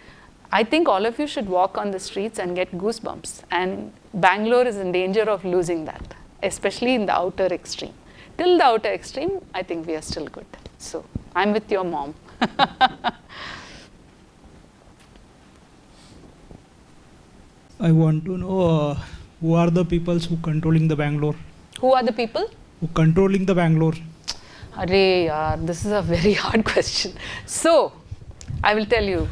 I think all of you should walk on the streets and get goosebumps. And Bangalore is in danger of losing that, especially in the outer extreme. Till the outer extreme, I think we are still good. So I'm with your mom. I want to know who are the people who controlling the Bangalore? Who are the people? Who controlling the Bangalore? Arey yaar, this is a very hard question. So I will tell you.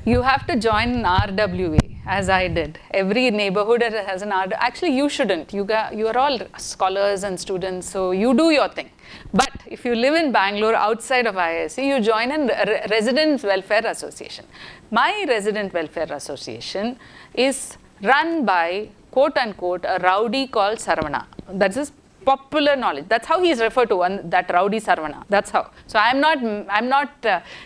You have to join an RWA, as I did. Every neighborhood has an RWA. Actually, you shouldn't. You are all scholars and students, so you do your thing. But if you live in Bangalore outside of IISc, you join a Resident Welfare Association. My Resident Welfare Association is run by, quote unquote, a rowdy called Saravana. That's his popular knowledge. That's how he is referred to, that rowdy Saravana. That's how. So I'm not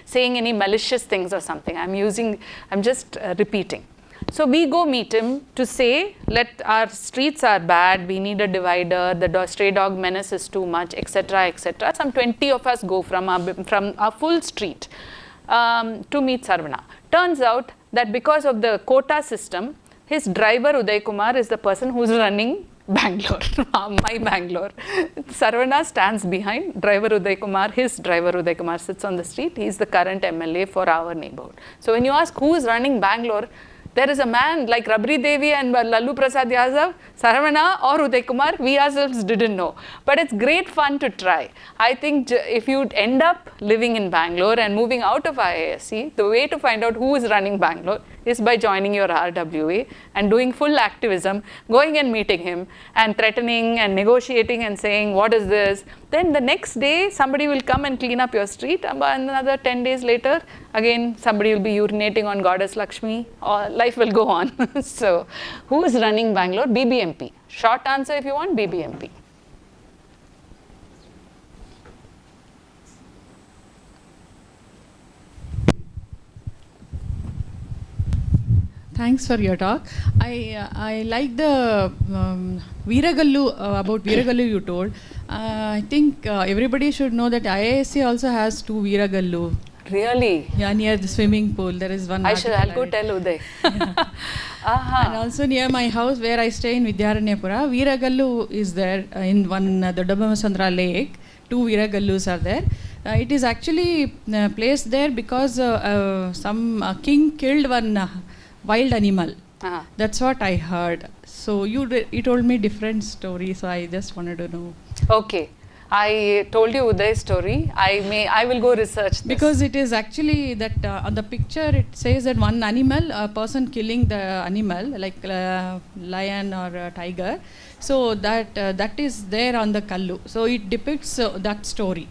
saying any malicious things or something. I'm just repeating. So we go meet him to say, our streets are bad, we need a divider, the stray dog menace is too much, etc., etc. Some 20 of us go from our full street to meet Saravana. Turns out that because of the quota system, his driver Uday Kumar is the person who's running Bangalore, my Bangalore. Saravana stands behind driver Uday Kumar. His driver Uday Kumar sits on the street. He's the current MLA for our neighborhood. So when you ask who is running Bangalore, there is a man like Rabri Devi and Lalu Prasad Yadav, Saravana or Uday Kumar, we ourselves didn't know. But it's great fun to try. I think if you end up living in Bangalore and moving out of IISc, the way to find out who is running Bangalore is by joining your RWA and doing full activism, going and meeting him and threatening and negotiating and saying, what is this? Then the next day, somebody will come and clean up your street. And another 10 days later, again, somebody will be urinating on Goddess Lakshmi, or life will go on. So, who is running Bangalore? BBMP. Short answer if you want, BBMP. Thanks for your talk. I like the Veeragallu, about Veeragallu you told. I think everybody should know that IISc also has 2 Veeragallu. Really? Yeah, near the swimming pool. There is one. I'll go tell Uday. And also near my house where I stay in Vidyaranyapura, Veeragallu is there in one, the Dabbamasandra lake. 2 Veeragallus are there. It is actually placed there because some king killed one wild animal. That's what I heard. So you told me different story, so I just wanted to know. Okay. I told you Uday's story. I will go research this. Because it is actually that on the picture it says that one animal, a person killing the animal, like lion or tiger. So that is there on the kallu. So it depicts that story.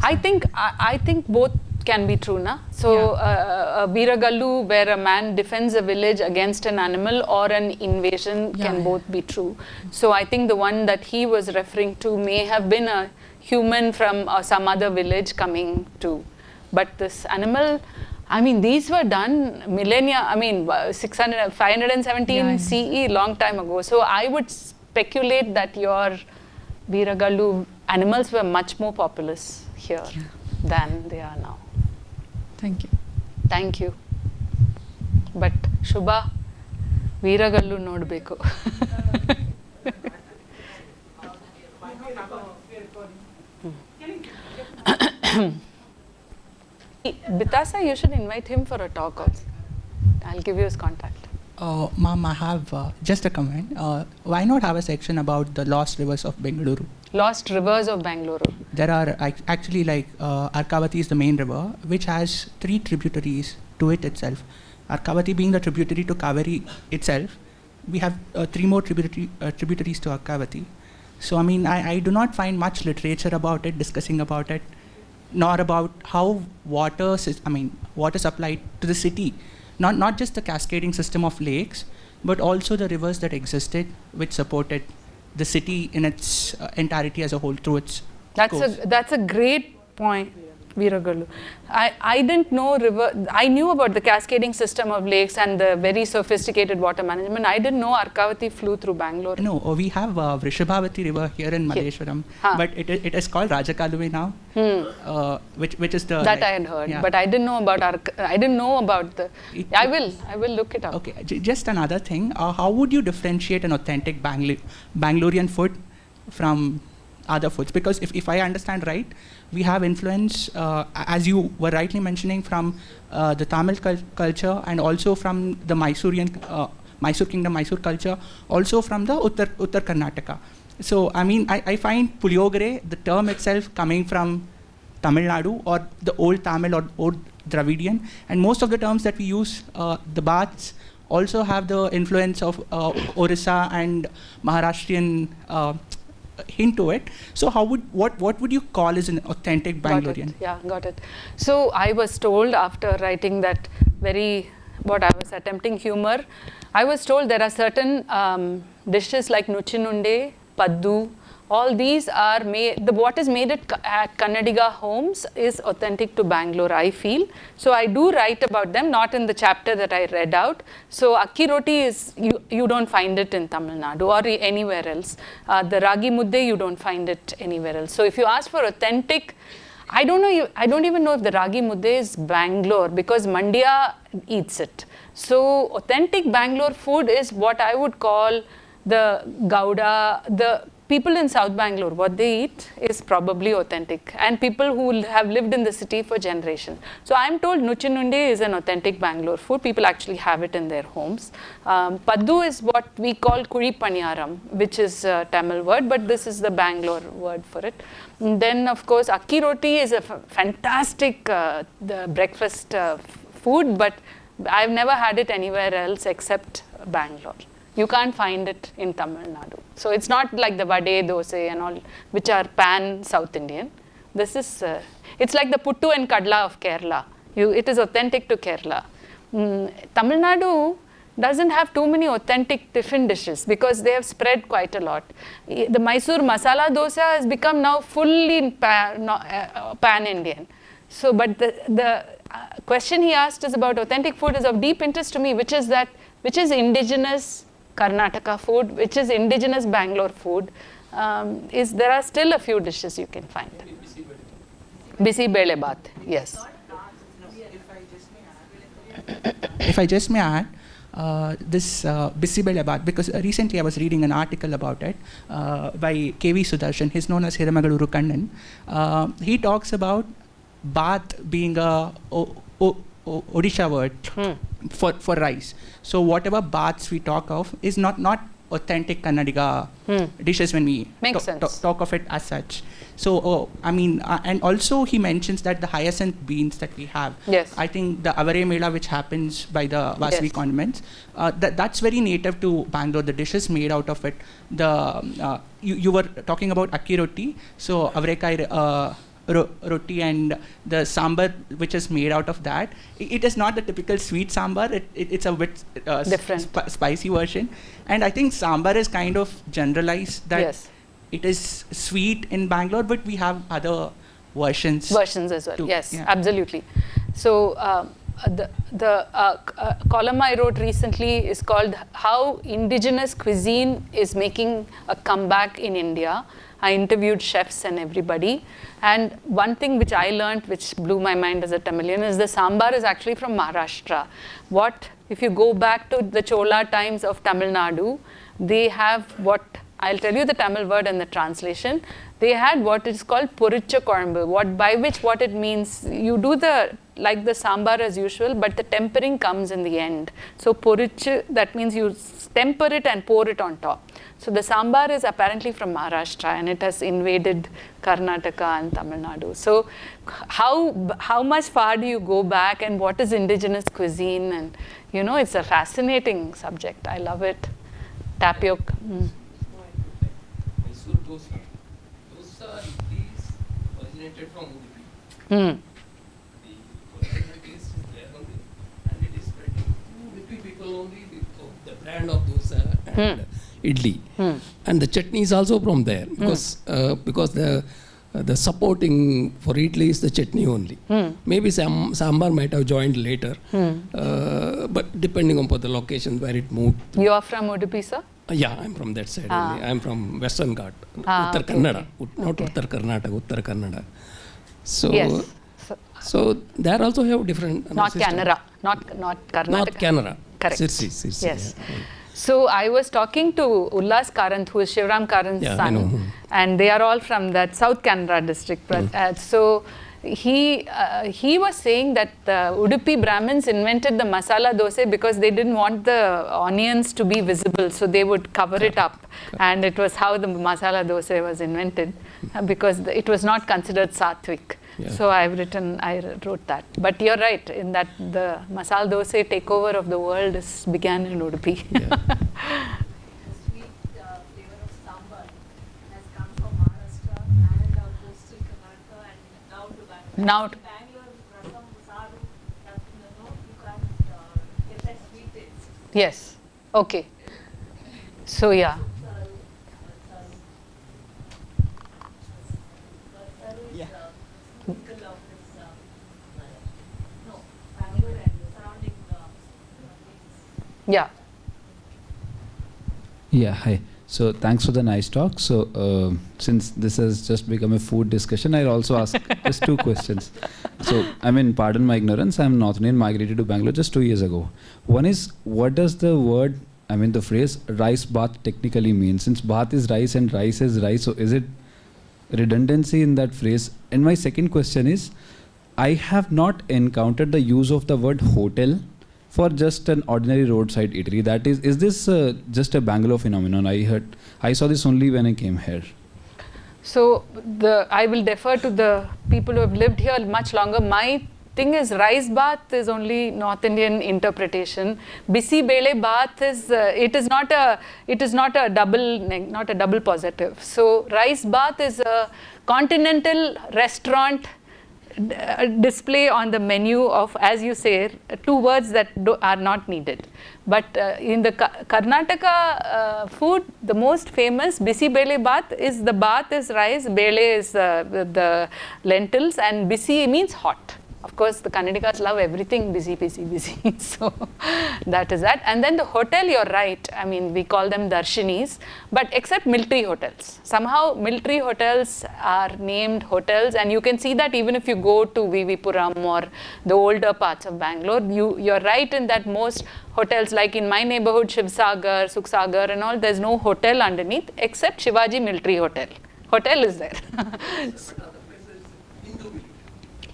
I think both can be true, na? So a Veeragallu where a man defends a village against an animal or an invasion can both be true. So I think the one that he was referring to may have been a human from some other village coming to. But this animal, I mean, these were done millennia, I mean 517 CE, long time ago. So I would speculate that your Veeragallu animals were much more populous here than they are now. Thank you. Thank you. But Shoba, Veeragallu nodbeku. Bitasa, you should invite him for a talk also. I'll give you his contact. Ma'am, I have just a comment. Why not have a section about the lost rivers of Bengaluru? Lost rivers of Bangalore. There are actually Arkavati is the main river, which has 3 tributaries to it itself. Arkavati being the tributary to Kaveri itself, we have 3 more tributaries to Arkavati. So I mean, I do not find much literature about it, discussing about it, nor about how water supplied to the city. Not just the cascading system of lakes, but also the rivers that existed, which supported the city in its entirety as a whole through its course. That's a great point, Veeragallu. I didn't know I knew about the cascading system of lakes and the very sophisticated water management. I didn't know Arkavati flew through Bangalore. No, we have Vrishabhavati river here in Malleshwaram, but it is called Rajakaluve now, which is the... That I had heard, but I didn't know about I will look it up. Okay, just another thing. How would you differentiate an authentic Bangalorean food from other foods? Because if I understand right, we have influence, as you were rightly mentioning, from the Tamil culture and also from the Mysore kingdom, Mysore culture, also from the Uttar Karnataka. So I mean, I find Puliogare, the term itself, coming from Tamil Nadu or the old Tamil or old Dravidian, and most of the terms that we use, the baths, also have the influence of Orissa and Maharashtrian hint to it. So what would you call as an authentic Bangalorean? Got it. So I was told after writing that what I was attempting humor, I was told there are certain dishes like Nuchinunde, Paddu, all these are made, what is made at Kannadiga homes is authentic to Bangalore, I feel. So I do write about them, not in the chapter that I read out. So Akki Roti is, you don't find it in Tamil Nadu or anywhere else. The Ragi Mudde, you don't find it anywhere else. So if you ask for authentic, I don't even know if the Ragi Mudde is Bangalore, because Mandya eats it. So authentic Bangalore food is what I would call the Gouda, the people in South Bangalore, what they eat is probably authentic, and people who have lived in the city for generations. So I'm told Nuchinunde is an authentic Bangalore food. People actually have it in their homes. Paddu is what we call Kuri Paniyaram, which is a Tamil word, but this is the Bangalore word for it. And then, of course, Akki Roti is a fantastic the breakfast food, but I've never had it anywhere else except Bangalore. You can't find it in Tamil Nadu. So it's not like the vade, dosa and all, which are pan South Indian. This is, it's like the puttu and kadla of Kerala. It is authentic to Kerala. Tamil Nadu doesn't have too many authentic tiffin dishes because they have spread quite a lot. The Mysore masala dosa has become now fully pan-Indian. So, but the question he asked is about authentic food is of deep interest to me, which is indigenous Karnataka food, which is indigenous Bangalore food. There are still a few dishes you can find. Bisi bele baat, yes. If I just may add, this Bisi bele baat, because recently I was reading an article about it by K.V. Sudarshan. He's known as Hiramagaluru Kannan. He talks about baat being a Odisha word for rice. So whatever baths we talk of is not authentic Kannadiga dishes when we talk of it as such. So, and also he mentions that the hyacinth beans that we have, I think the Avare Mela, which happens by the Vasavi condiments, that's very native to Bangalore. The dishes made out of it. You were talking about akki roti, so Avarekai roti and the sambar which is made out of that. It is not the typical sweet sambar. It's a bit different, spicy version. And I think sambar is kind of generalized that it is sweet in Bangalore, but we have other versions as well. Yes, absolutely. So the column I wrote recently is called "How Indigenous Cuisine is Making a Comeback in India." I interviewed chefs and everybody. And one thing which I learned, which blew my mind as a Tamilian, is the sambar is actually from Maharashtra. If you go back to the Chola times of Tamil Nadu, they have I'll tell you the Tamil word and the translation. They had what is called poricha korumbu, by which what it means, you do like the sambar as usual, but the tempering comes in the end. So poricha, that means you temper it and pour it on top. So the sambar is apparently from Maharashtra and it has invaded Karnataka and Tamil Nadu. So how much far do you go back and what is indigenous cuisine? And it's a fascinating subject. I love it. Tapioca. Mysore dosa. Dosa is originated from Udupi. The original taste is there only, and it is spread to Udupi people only. The brand of dosa and idli, and the chutney is also from there because the supporting for idli is the chutney only. Maybe sambar might have joined later, but depending upon the location where it moved. You are from Udupi, sir? Yeah, I'm from that side only. I'm from Western Ghat, Uttar Kannada, not Uttar Karnataka, Uttar Kannada. So, so there also have different. Not Canara, not Karnataka. Not Canara. Correct. Sirsi. Yes. Yeah. So I was talking to Ullas Karant, who is Shivram Karant's son, and they are all from that South Kannada district. So he was saying that the Udupi Brahmins invented the masala dosa because they didn't want the onions to be visible, so they would cover it up, and it was how the masala dosa was invented because it was not considered sattvic. So I wrote that. But you're right in that the masala dosa takeover of the world began in Udupi. The sweet flavor of sambar has come from Maharashtra and goes to Karnataka and now to Bangalore. Now to Bangalore, rasam, saru, you can't get that sweet taste. Yes. Okay. So yeah. Yeah. Yeah, hi. So thanks for the nice talk. So since this has just become a food discussion, I'll also ask just two questions. So pardon my ignorance, I'm North Indian, migrated to Bangalore just 2 years ago. One is, what does the word, the phrase rice bath technically mean? Since bath is rice and rice is rice, so is it redundancy in that phrase? And my second question is, I have not encountered the use of the word hotel for just an ordinary roadside eatery. That is this just a Bangalore phenomenon? I saw this only when I came here. So I will defer to the people who have lived here much longer. My thing is, rice bath is only North Indian interpretation. Bisi bele bath is it is not a double positive. So rice bath is a continental restaurant display on the menu of, as you say, two words that are not needed. But in the Karnataka food, the most famous bisi bele bath is, the bath is rice, bele is the lentils, and bisi means hot. Of course, the Kannadigas love everything busy. So that is that. And then the hotel, you're right. We call them darshinis, but except military hotels. Somehow military hotels are named hotels, and you can see that even if you go to Vivipuram or the older parts of Bangalore, you're right in that most hotels, like in my neighborhood, Shivsagar, Suksagar and all, there's no hotel underneath except Shivaji Military Hotel. Hotel is there.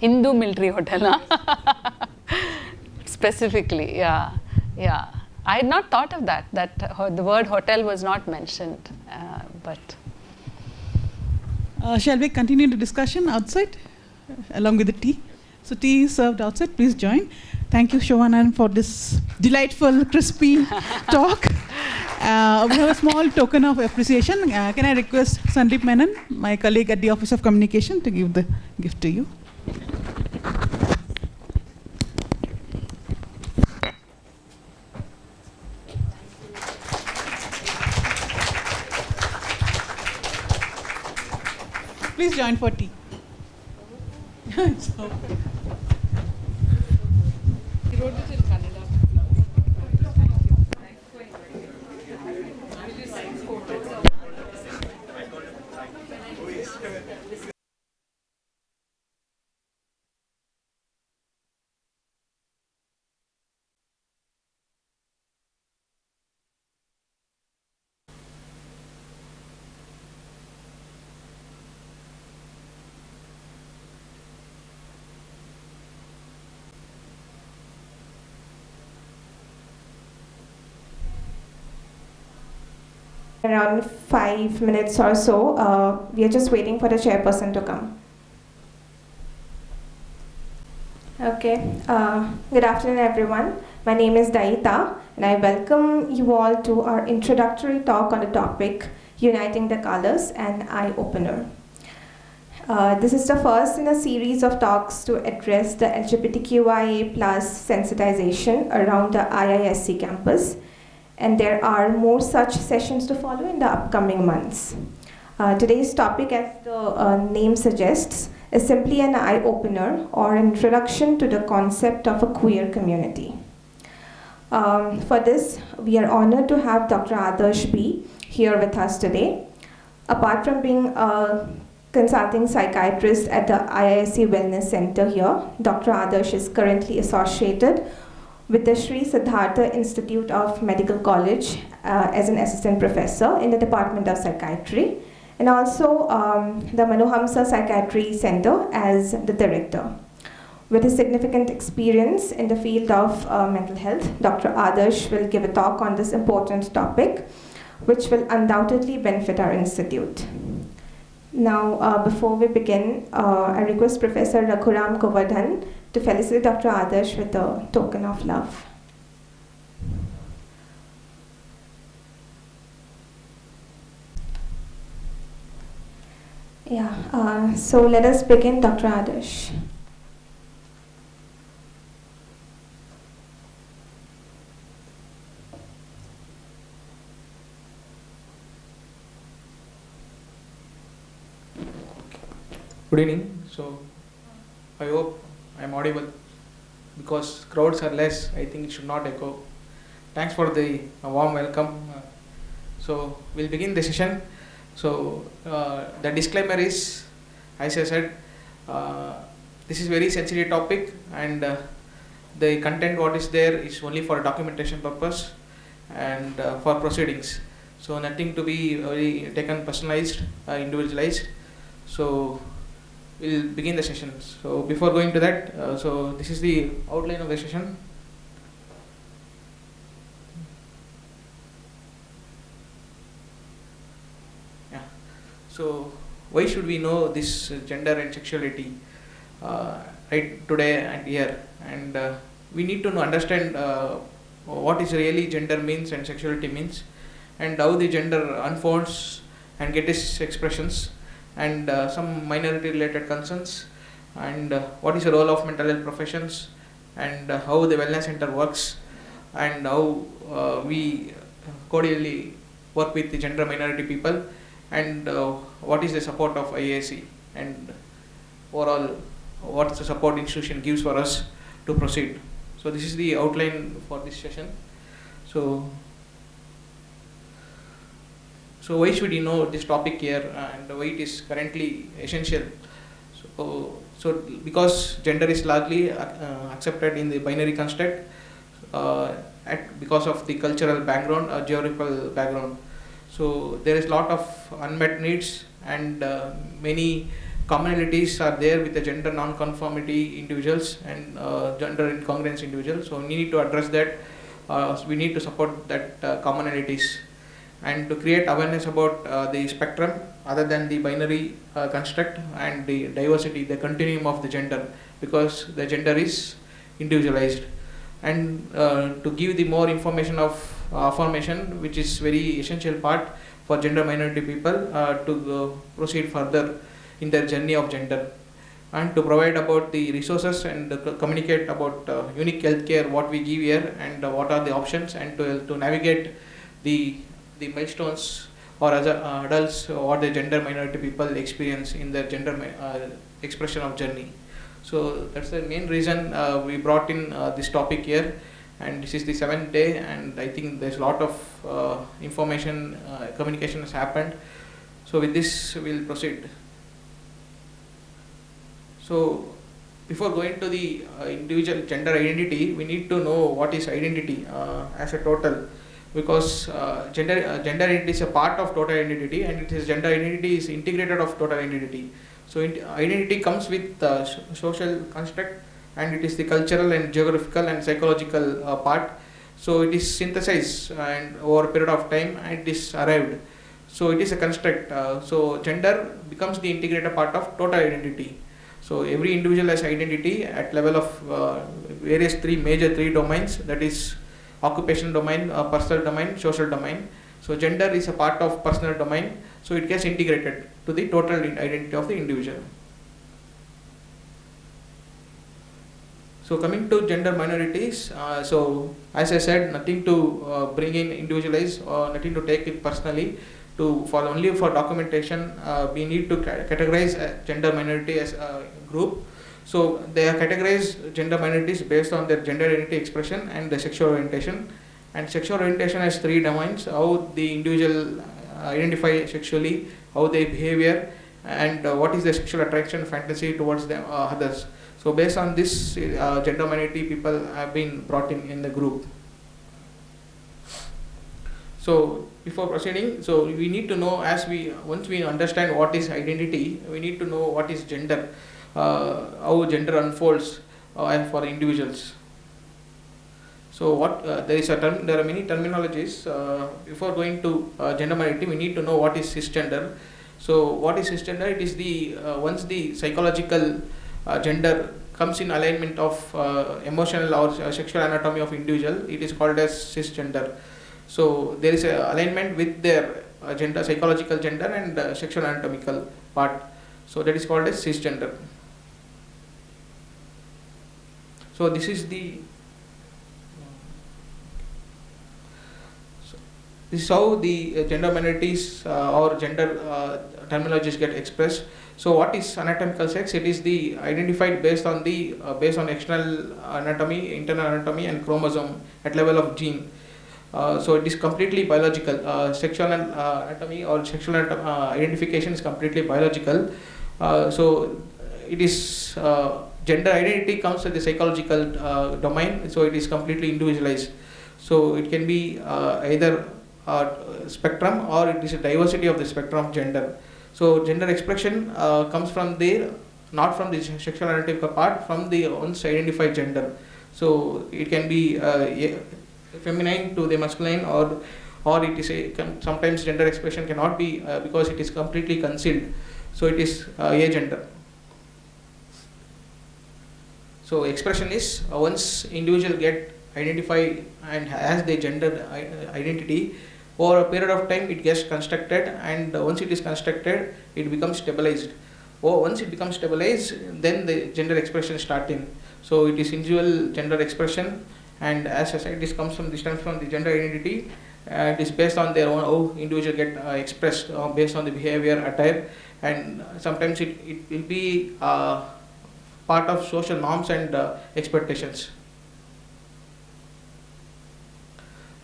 Hindu military hotel, huh? Specifically, yeah. I had not thought of that, the word hotel was not mentioned, but. Shall we continue the discussion outside along with the tea? So tea is served outside, please join. Thank you, Shoba Narayan, for this delightful, crispy talk. We have a small token of appreciation. Can I request Sandeep Menon, my colleague at the Office of Communication, to give the gift to you? Please join for tea. So. He wrote it in Kannada. Around 5 minutes or so. We are just waiting for the chairperson to come. Okay. Good afternoon, everyone. My name is Daita, and I welcome you all to our introductory talk on the topic Uniting the Colors, an Eye-Opener. This is the first in a series of talks to address the LGBTQIA+ sensitization around the IISc campus. And there are more such sessions to follow in the upcoming months. Today's topic, as the name suggests, is simply an eye-opener or an introduction to the concept of a queer community. For this, we are honored to have Dr. Adarsh B. here with us today. Apart from being a consulting psychiatrist at the IISc Wellness Center here, Dr. Adarsh is currently associated with the Sri Siddhartha Institute of Medical College as an assistant professor in the Department of Psychiatry, and also the Manohamsa Psychiatry Center as the director. With his significant experience in the field of mental health, Dr. Adarsh will give a talk on this important topic, which will undoubtedly benefit our institute. Now, before we begin, I request Professor Raghuram Govardhan to felicitate Dr. Adarsh with a token of love. Yeah, so let us begin, Dr. Adarsh. Good evening. So, I hope I am audible. Because crowds are less, I think it should not echo. Thanks for the warm welcome. So, we'll begin the session. So, the disclaimer is, as I said, this is very sensitive topic, and the content what is there is only for documentation purpose and for proceedings. So, nothing to be very taken personalized, individualized. So, we'll begin the session. So before going to that, so this is the outline of the session. Yeah. So why should we know this gender and sexuality right today and here? And we need to understand what is really gender means and sexuality means, and how the gender unfolds and get its expressions, and some minority related concerns, and what is the role of mental health professions, and how the wellness center works, and how we cordially work with the gender minority people, and what is the support of IISc, and overall what the support institution gives for us to proceed. So this is the outline for this session. So why should you know this topic here, and why it is currently essential? So because gender is largely accepted in the binary construct because of the cultural background or geographical background. So there is a lot of unmet needs, and many commonalities are there with the gender non-conformity individuals and gender incongruence individuals. So we need to address that we need to support that commonalities, and to create awareness about the spectrum other than the binary construct, and the diversity, the continuum of the gender, because the gender is individualized, and to give the more information of affirmation, which is very essential part for gender minority people to proceed further in their journey of gender, and to provide about the resources and communicate about unique healthcare, what we give here, and what are the options, and to navigate the milestones or as adults, what the gender minority people experience in their gender expression of journey. So that's the main reason we brought in this topic here, and this is the 7th day, and I think there's a lot of information, communication has happened. So with this we'll proceed. So before going to the individual gender identity, we need to know what is identity as a total, because gender identity is a part of total identity, and it is gender identity is integrated of total identity. So identity comes with social construct, and it is the cultural and geographical and psychological part. So it is synthesized and over a period of time, and it is arrived. So it is a construct. So gender becomes the integrated part of total identity. So every individual has identity at level of various major three domains, that is occupational domain, personal domain, social domain. So gender is a part of personal domain, so it gets integrated to the total identity of the individual. So coming to gender minorities, so as I said, nothing to bring in individualize or nothing to take it personally. Only for documentation, we need to categorize gender minority as a group. So they are categorized gender minorities based on their gender identity expression and their sexual orientation. And sexual orientation has three domains: how the individual identify sexually, how they behavior, and what is their sexual attraction, fantasy towards them others. So based on this, gender minority people have been brought in the group. So before proceeding, so we need to know, once we understand what is identity, we need to know what is gender, how gender unfolds for individuals. So there are many terminologies. Before going to gender minority, we need to know what is cisgender. So what is cisgender? It is once the psychological gender comes in alignment of emotional or sexual anatomy of individual, it is called as cisgender. So there is a alignment with their gender, psychological gender, and sexual anatomical part. So that is called as cisgender. So this is how the gender minorities or gender terminologies get expressed. So what is anatomical sex? It is the identified based on external anatomy, internal anatomy, and chromosome at level of gene. So it is completely biological. Sexual anatomy or sexual identification is completely biological. So it is gender identity comes with the psychological domain. So it is completely individualized. So it can be either spectrum, or it is a diversity of the spectrum of gender. So gender expression comes from there, not from the sexual anatomical part, from the one's identified gender. So it can be feminine to the masculine, or it is sometimes gender expression cannot be because it is completely concealed. So it is agender. So expression is once individual get identified and has the gender identity, over a period of time it gets constructed, and once it is constructed, it becomes stabilized. Once it becomes stabilized, then the gender expression starting. So it is individual gender expression, and as I said, this comes from the gender identity. It is based on their own how individual get expressed based on the behavior, attire, and sometimes it will be part of social norms and expectations.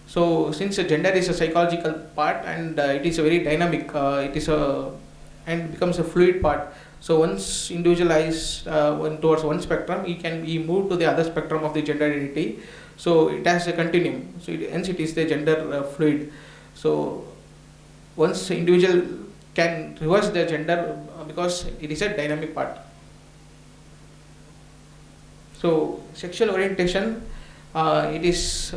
So since gender is a psychological part, and it is a very dynamic, and becomes a fluid part. So once individualized towards one spectrum, he move to the other spectrum of the gender identity. So it has a continuum. So hence it is the gender fluid. So once individual can reverse their gender because it is a dynamic part. So sexual orientation it is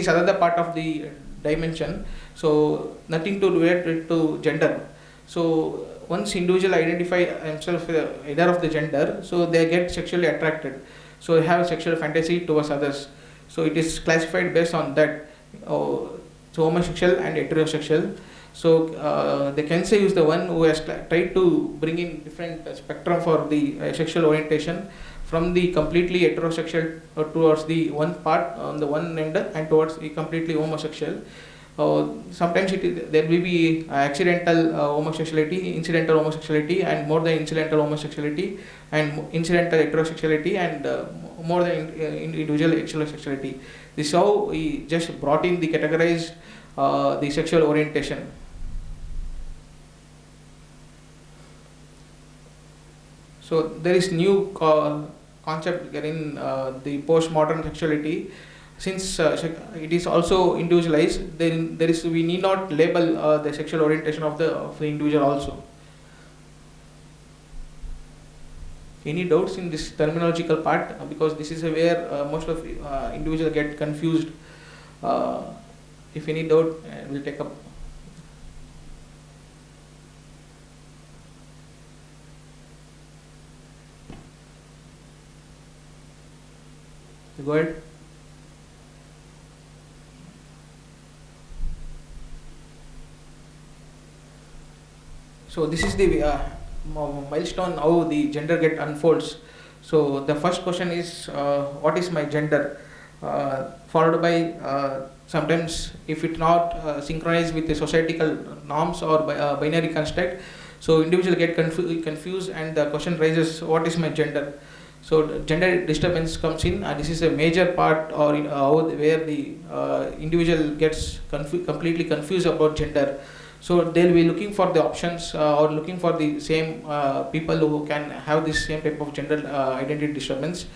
another part of the dimension. So nothing to relate to gender. So once individual identify themselves either of the gender, so they get sexually attracted. So they have sexual fantasy towards others. So it is classified based on that. So homosexual and heterosexual. So the Kensei is the one who has tried to bring in different spectrum for the sexual orientation, from the completely heterosexual towards the one part on the one end and towards the completely homosexual. Sometimes there will be accidental homosexuality, incidental homosexuality, and more than incidental homosexuality, and incidental heterosexuality, and more than individual heterosexuality. This is how we just brought in the categorized the sexual orientation. So there is new concept in the postmodern sexuality. Since it is also individualized, then we need not label the sexual orientation of the individual also. Any doubts in this terminological part? Because this is where most of individuals get confused. If any doubt, we'll take up. Go ahead. So this is the milestone how the gender get unfolds. So the first question is what is my gender, followed by sometimes if it's not synchronized with the societal norms or binary construct, so individual get confused and the question rises, what is my gender? So gender disturbance comes in, and this is a major part or where the individual gets completely confused about gender. So they'll be looking for the options or looking for the same people who can have this same type of gender identity disturbance.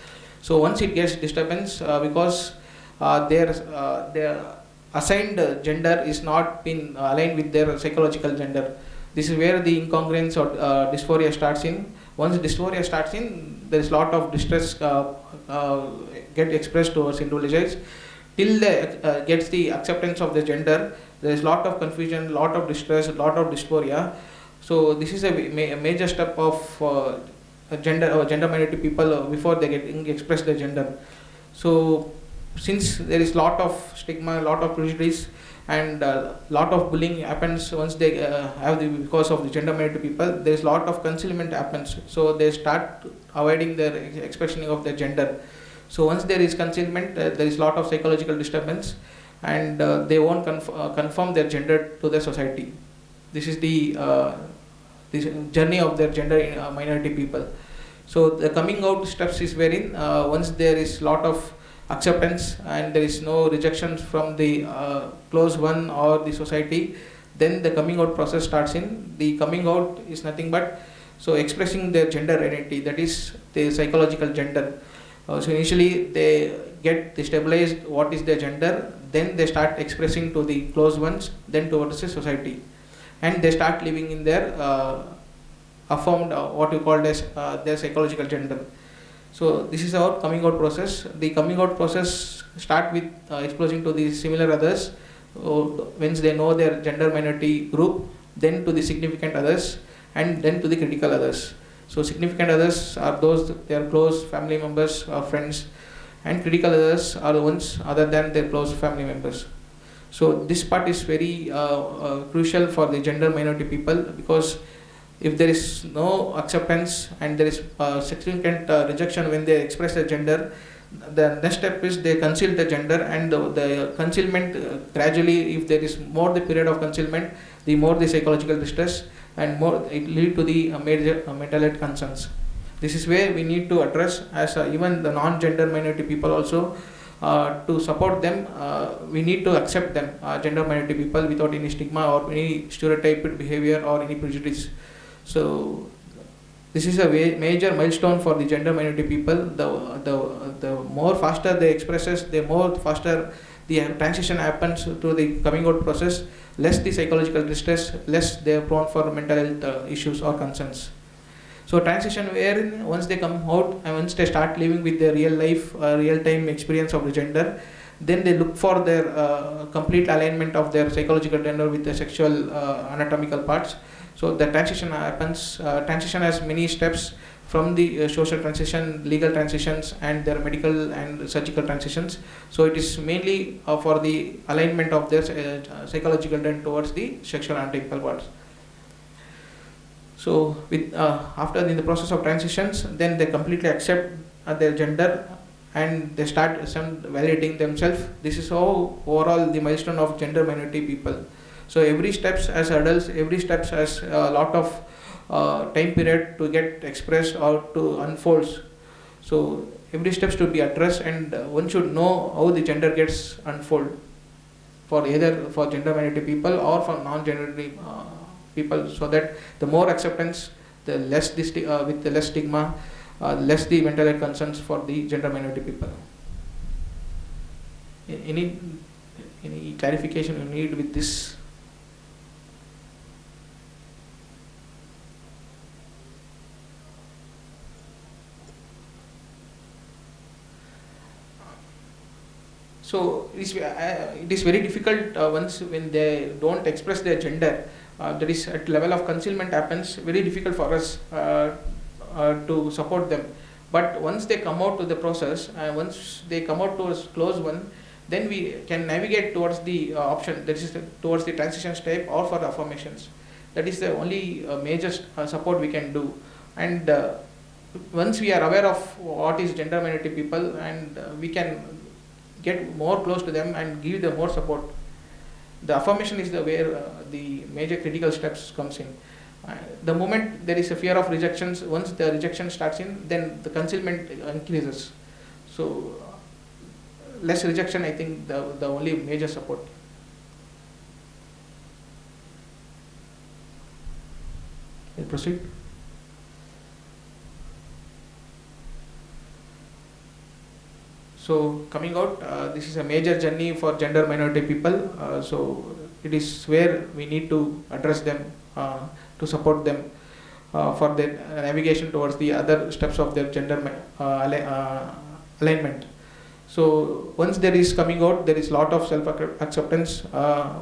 So once it gets disturbance, because their assigned gender is not been aligned with their psychological gender, this is where the incongruence or dysphoria starts in. Once dysphoria starts in, there is a lot of distress get expressed towards individuals. Till they gets the acceptance of the gender, there is a lot of confusion, lot of distress, a lot of dysphoria. So this is a major step of gender minority people before they get express their gender. So since there is lot of stigma, lot of prejudice, and lot of bullying happens once they have because of the gender minority people, there is lot of concealment happens. So they start avoiding their expression of their gender. So once there is concealment, there is lot of psychological disturbance, and they won't confirm their gender to the society. This is the this journey of their gender minority people. So the coming out steps is wherein once there is lot of acceptance and there is no rejections from the close one or the society, then the coming out process starts in. The coming out is nothing but so expressing their gender identity, that is the psychological gender. So initially they get stabilized what is their gender, then they start expressing to the close ones, then towards the society, and they start living in their affirmed what you call as their psychological gender. So this is our coming out process. The coming out process start with exposing to the similar others, once they know their gender minority group, then to the significant others, and then to the critical others. So significant others are those their close family members or friends, and critical others are the ones other than their close family members. So this part is very crucial for the gender minority people, because if there is no acceptance and there is significant rejection when they express their gender, the next step is they conceal the gender, and the concealment gradually, if there is more the period of concealment, the more the psychological distress, and more it lead to the major mental health concerns. This is where we need to address as even the non-gender minority people also, to support them. We need to accept them, gender minority people, without any stigma or any stereotyped behavior or any prejudice. So this is a major milestone for the gender minority people. The more faster they expresses, the more faster the transition happens to the coming out process, less the psychological distress, less they are prone for mental health issues or concerns. So transition wherein once they come out and once they start living with their real life, real time experience of the gender, then they look for their complete alignment of their psychological gender with the sexual anatomical parts. So the transition happens. Transition has many steps, from the social transition, legal transitions, and their medical and surgical transitions. So it is mainly for the alignment of their psychological gender towards the sexual anatomical parts. So with after in the process of transitions, then they completely accept their gender and they start validating themselves. This is how overall the milestone of gender minority people. So every steps as adults, every steps has a lot of time period to get expressed or to unfolds. So every steps to be addressed, and one should know how the gender gets unfold for either for gender minority people or for non-gender people, so that the more acceptance, the less with the less stigma, less the mental health concerns for the gender minority people. Any clarification you need with this? So it is very difficult once when they don't express their gender. That is at level of concealment happens. Very difficult for us to support them. But once they come out to the process, once they come out to a close one, then we can navigate towards the option, that is towards the transition step or for affirmations. That is the only major support we can do. And once we are aware of what is gender minority people, and we can get more close to them and give them more support. The affirmation is the where the major critical steps comes in. The moment there is a fear of rejections, once the rejection starts in, then the concealment increases. So less rejection, I think, the only major support. I'll proceed. So coming out, this is a major journey for gender minority people. So it is where we need to address them, to support them for their navigation towards the other steps of their gender alignment. So once there is coming out, there is lot of self-acceptance.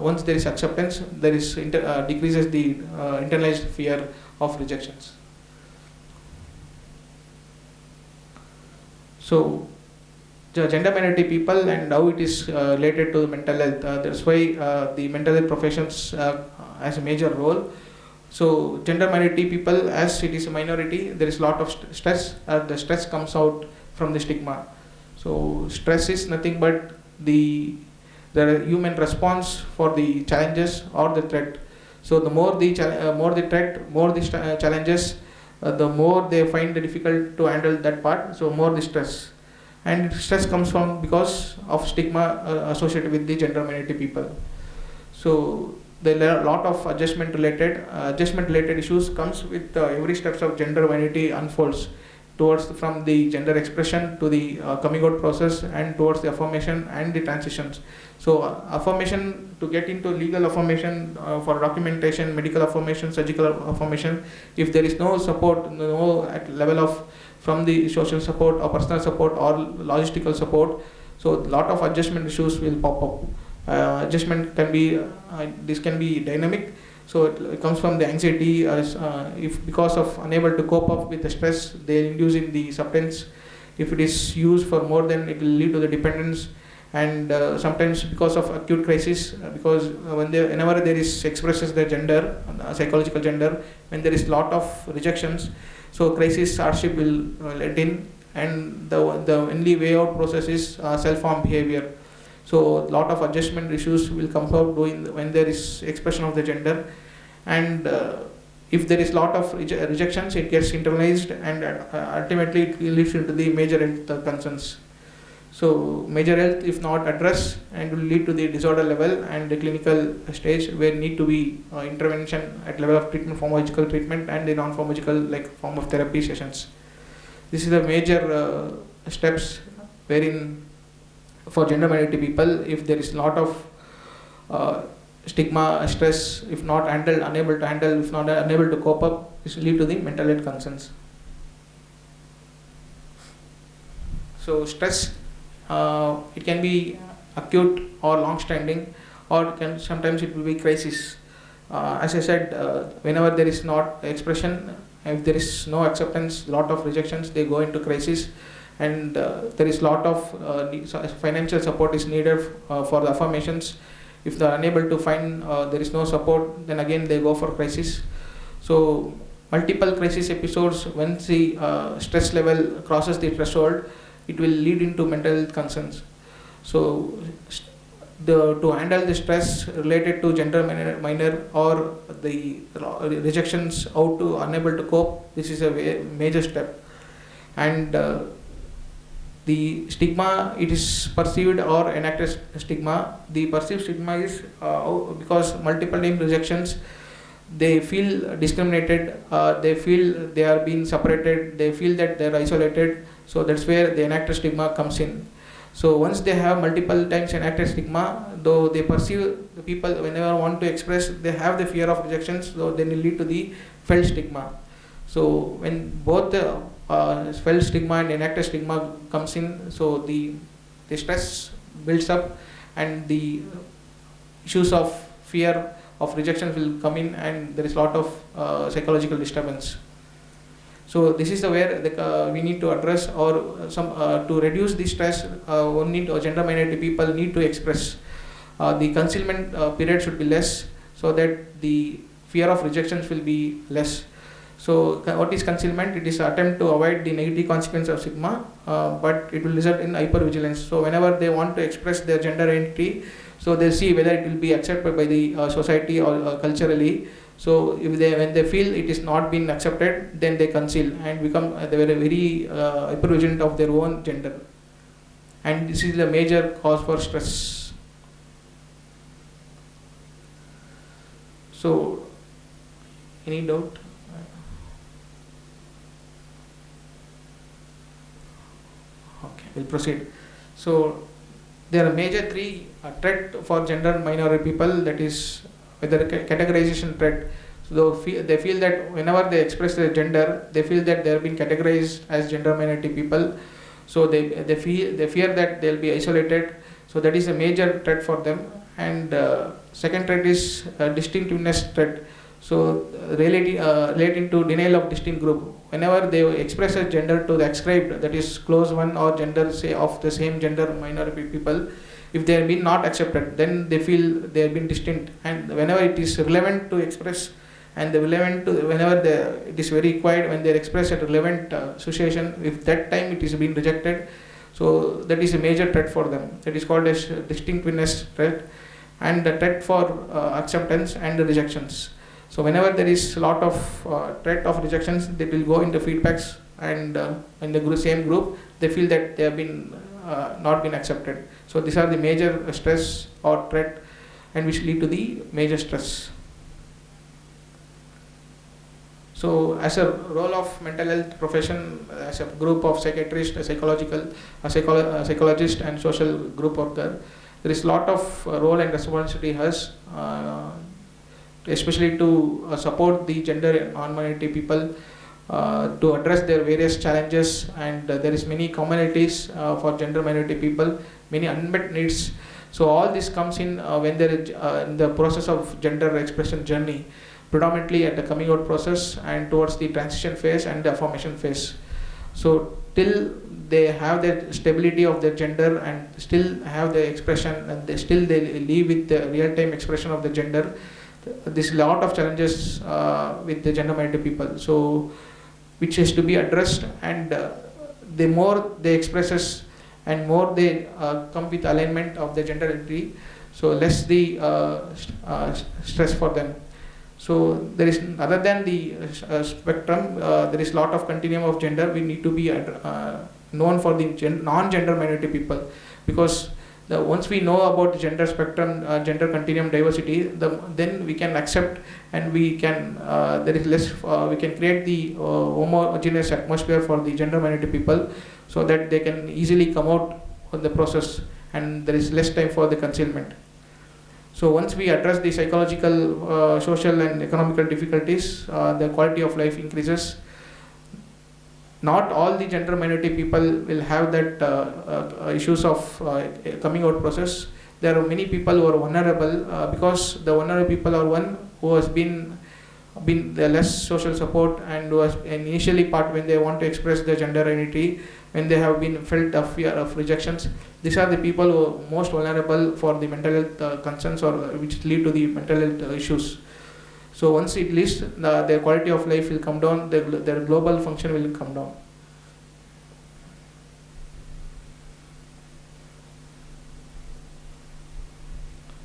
Once there is acceptance, there is decreases the internalized fear of rejections. So the gender minority people and how it is related to the mental health. That's why the mental health professions has a major role. So gender minority people, as it is a minority, there is a lot of stress. The stress comes out from the stigma. So stress is nothing but the human response for the challenges or the threat. So the more the threat, more the challenges, the more they find it difficult to handle that part. So more the stress. And stress comes from because of stigma associated with the gender minority people. So there are a lot of adjustment related issues comes with every steps of gender minority unfolds towards from the gender expression to the coming out process and towards the affirmation and the transitions. So affirmation, to get into legal affirmation for documentation, medical affirmation, surgical affirmation, if there is no support, no at level of from the social support or personal support or logistical support, so a lot of adjustment issues will pop up. Adjustment can be this can be dynamic. So it comes from the anxiety, if because of unable to cope up with the stress, they induce in the substance. If it is used for more, then it will lead to the dependence. And sometimes because of acute crisis, because whenever there is expresses their gender, psychological gender, when there is lot of rejections, so crisis hardship will let in, and the only way out process is self-harm behavior. So a lot of adjustment issues will come out when there is expression of the gender, and if there is lot of rejections, it gets internalized, and ultimately it leads into the major health concerns. So major health, if not addressed, and will lead to the disorder level and the clinical stage where need to be intervention at level of treatment, pharmacological treatment, and the non-pharmacological like form of therapy sessions. This is the major steps wherein for gender minority people, if there is lot of stigma, stress, if not handled, unable to handle, if not unable to cope up, is lead to the mental health concerns. So stress, it can be acute or long-standing, or sometimes it will be crisis. As I said, whenever there is not expression, if there is no acceptance, lot of rejections, they go into crisis, and there is lot of financial support is needed for the affirmations. If they are unable to find, there is no support, then again they go for crisis. So multiple crisis episodes, once the stress level crosses the threshold, it will lead into mental health concerns. So to handle the stress related to gender minor or the rejections, how to unable to cope, this is a major step. And the stigma, it is perceived or enacted stigma. The perceived stigma is because multiple time rejections, they feel discriminated, they feel they are being separated, they feel that they are isolated. So that's where the enacted stigma comes in. So once they have multiple times enacted stigma, though they perceive the people whenever want to express, they have the fear of rejections, so then it lead to the felt stigma. So when both the felt stigma and enacted stigma comes in, so the stress builds up, and the issues of fear of rejection will come in, and there is a lot of psychological disturbance. So this is the where we need to address, or some to reduce the stress. Only gender minority people need to express. The concealment period should be less, so that the fear of rejections will be less. So what is concealment? It is an attempt to avoid the negative consequence of stigma, but it will result in hypervigilance. So whenever they want to express their gender identity, so they see whether it will be accepted by the society or culturally. So if when they feel it is not been accepted, then they conceal and become they were very hypervigilant of their own gender, and this is the major cause for stress. So any doubt? Okay, we'll proceed. So there are major three threat for gender minority people, that is whether categorization threat. So they feel that whenever they express their gender, they feel that they have been categorized as gender minority people. So they fear that they'll be isolated. So that is a major threat for them. And second threat is distinctiveness threat. So relating to denial of distinct group. Whenever they express a gender to the ascribed, that is close one or gender say of the same gender minority people, if they have been not accepted, then they feel they have been distinct. And whenever it is relevant to express, and the relevant to whenever it is very required, when they express a relevant association, if that time it is being rejected, so that is a major threat for them. That is called as distinctiveness threat, and the threat for acceptance and the rejections. So whenever there is a lot of threat of rejections, they will go into feedbacks, and in the same group, they feel that they have been not been accepted. So these are the major stress or threat, and which lead to the major stress. So as a role of mental health profession, as a group of psychiatrists, psychologist and social group worker, there is a lot of role and responsibility has, especially to support the gender non-minority people, to address their various challenges, and there is many commonalities for gender minority people, many unmet needs. So all this comes in when there is in the process of gender expression journey, predominantly at the coming out process and towards the transition phase and the affirmation phase. So till they have the stability of their gender and still have the expression, and they live with the real-time expression of the gender, there's a lot of challenges with the gender minority people. So which has to be addressed, and the more they expresses and more they come with alignment of the gender identity, so less the stress for them. So there is, other than the spectrum, there is lot of continuum of gender. We need to be known for the non-gender minority people, because once we know about the gender spectrum, gender continuum diversity, then we can accept, and we can there is less. We can create the homogeneous atmosphere for the gender minority people, so that they can easily come out on the process, and there is less time for the concealment. So once we address the psychological, social and economical difficulties, the quality of life increases. Not all the gender minority people will have that issues of coming out process. There are many people who are vulnerable because the vulnerable people are one who has been the less social support and who has initially part when they want to express their gender identity, when they have been felt a fear of rejections. These are the people who are most vulnerable for the mental health concerns or which lead to the mental health issues. So once it leads, their quality of life will come down, their global function will come down.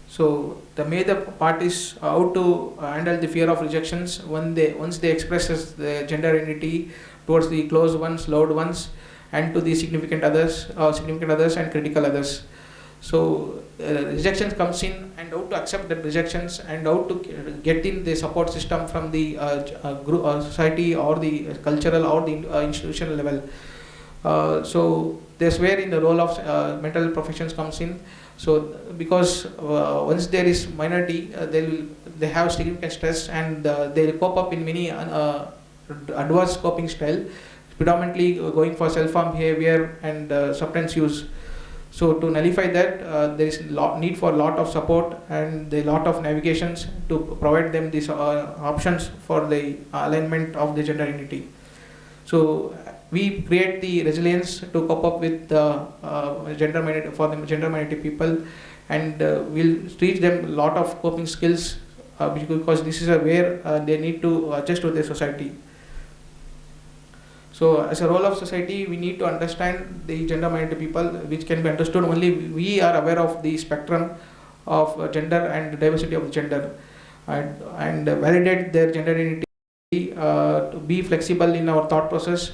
So the major part is how to handle the fear of rejections once they express the gender identity towards the close ones, loved ones, and to the significant others and critical others. So rejections comes in, and how to accept the rejections and how to get in the support system from the group, society or the cultural or the institutional level. So that's where in the role of mental health professions comes in. So because once there is minority, they have significant stress and they will cope up in many adverse coping style, predominantly going for self-harm behavior and substance use. So to nullify that, there is need for a lot of support and a lot of navigations to provide them these options for the alignment of the gender identity. So we create the resilience to cope up with the gender minority people, and we'll teach them a lot of coping skills because this is where they need to adjust to their society. So as a role of society, we need to understand the gender minority people, which can be understood only we are aware of the spectrum of gender and diversity of gender, and validate their gender identity. To be flexible in our thought process,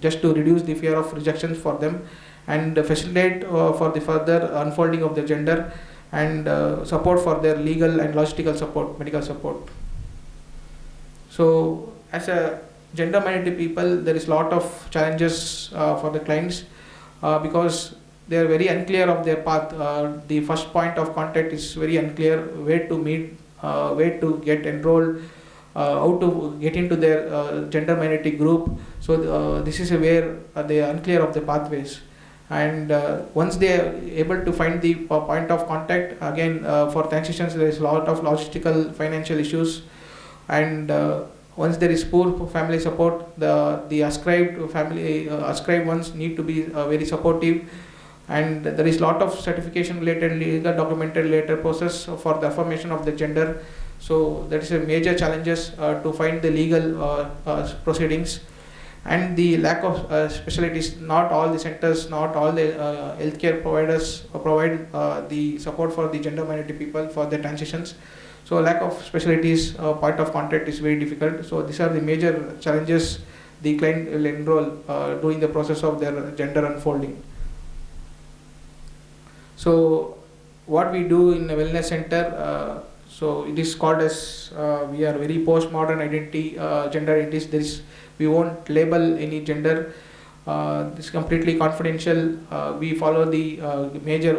just to reduce the fear of rejections for them, and facilitate for the further unfolding of the gender, and support for their legal and logistical support, medical support. So as a gender minority people, there is a lot of challenges for the clients because they are very unclear of their path. The first point of contact is very unclear, where to meet, where to get enrolled, how to get into their gender minority group. So this is where they are unclear of the pathways. And once they are able to find the point of contact, again for transitions there is a lot of logistical financial issues, and once there is poor family support, the ascribed family ascribed ones need to be very supportive, and there is a lot of certification related, legal documented related process for the affirmation of the gender. So that is a major challenges to find the legal proceedings, and the lack of specialties. Not all the centers, not all the healthcare providers provide the support for the gender minority people for their transitions. So lack of specialties, point of contact is very difficult. So these are the major challenges the client will enroll during the process of their gender unfolding. So what we do in a wellness center, so it is called as we are very postmodern identity, gender identities. We won't label any gender. This is completely confidential. We follow the major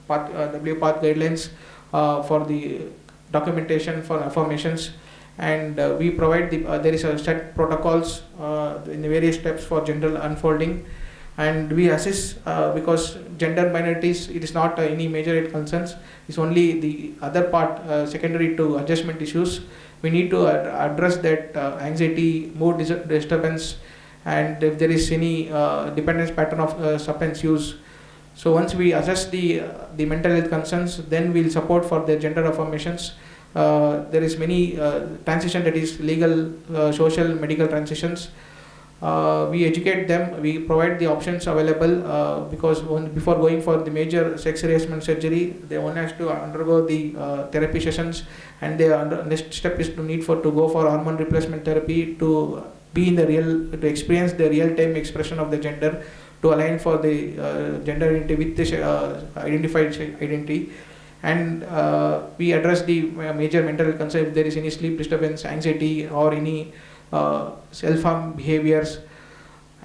W path guidelines for the documentation for affirmations, and we provide there is a set protocols in the various steps for gender unfolding, and we assist because gender minorities, it is not any major health concerns. It's only the other part secondary to adjustment issues. We need to address that anxiety, mood disturbance, and if there is any dependence pattern of substance use. So once we assess the mental health concerns, then we'll support for the gender affirmations. There is many transition, that is legal, social, medical transitions. We educate them, we provide the options available because before going for the major sex reassignment surgery, they one has to undergo the therapy sessions, and next step is to go for hormone replacement therapy to be in the to experience the real-time expression of the gender, to align for the gender identity with the identified identity. And we address the major mental health concerns if there is any sleep disturbance, anxiety, or any self-harm behaviors,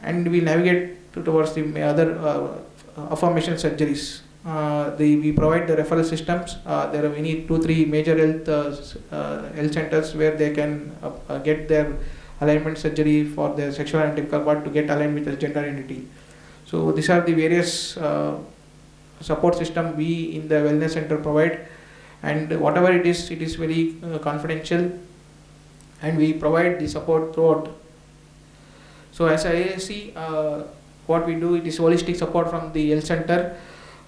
and we navigate towards the other affirmation surgeries. we provide the referral systems. There are many 2-3 major health centers where they can get their alignment surgery for their sexual identical part to get aligned with the gender identity. So these are the various support system we in the wellness center provide, and whatever it is very confidential, and we provide the support throughout. So as IISc, what we do, it is holistic support from the health center.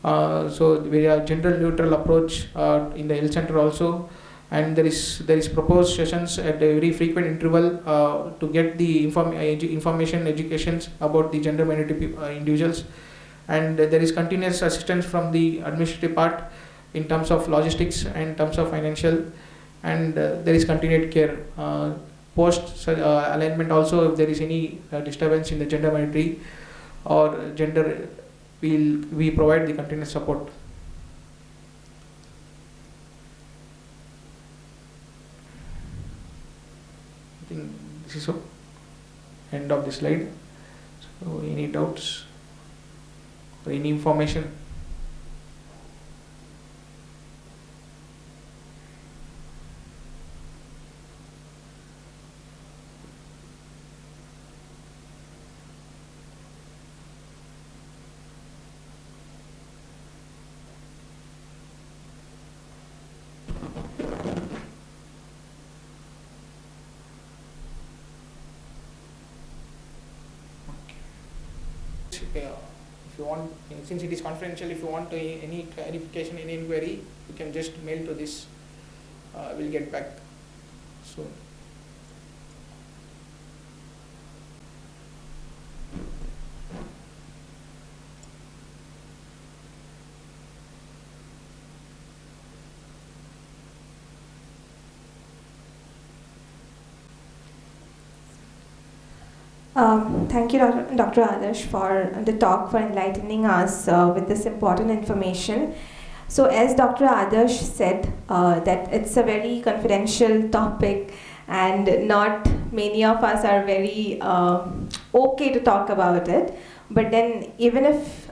So we have gender neutral approach in the health center also, and there is proposed sessions at a very frequent interval to get the information educations about the gender minority individuals, and there is continuous assistance from the administrative part in terms of logistics and in terms of financial, and there is continued care post alignment also. If there is any disturbance in the gender minority or gender, we provide the continuous support. I think this is the end of the slide. So any doubts or any information? If you want, since it is confidential, if you want any clarification, any inquiry, you can just mail to this. We'll get back soon. Thank you, Dr. Adarsh, for the talk, for enlightening us with this important information. So as Dr. Adarsh said, that it's a very confidential topic and not many of us are very okay to talk about it. But then even if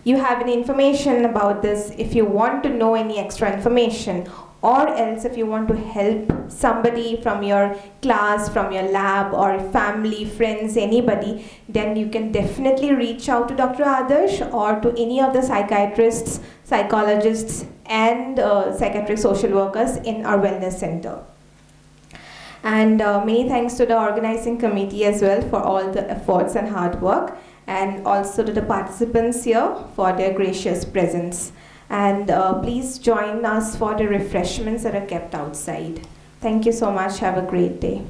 you have any information about this, if you want to know any extra information, or else if you want to help somebody from your class, from your lab, or family, friends, anybody, then you can definitely reach out to Dr. Adarsh or to any of the psychiatrists, psychologists, and psychiatric social workers in our wellness center. And many thanks to the organizing committee as well for all the efforts and hard work, and also to the participants here for their gracious presence. And please join us for the refreshments that are kept outside. Thank you so much. Have a great day.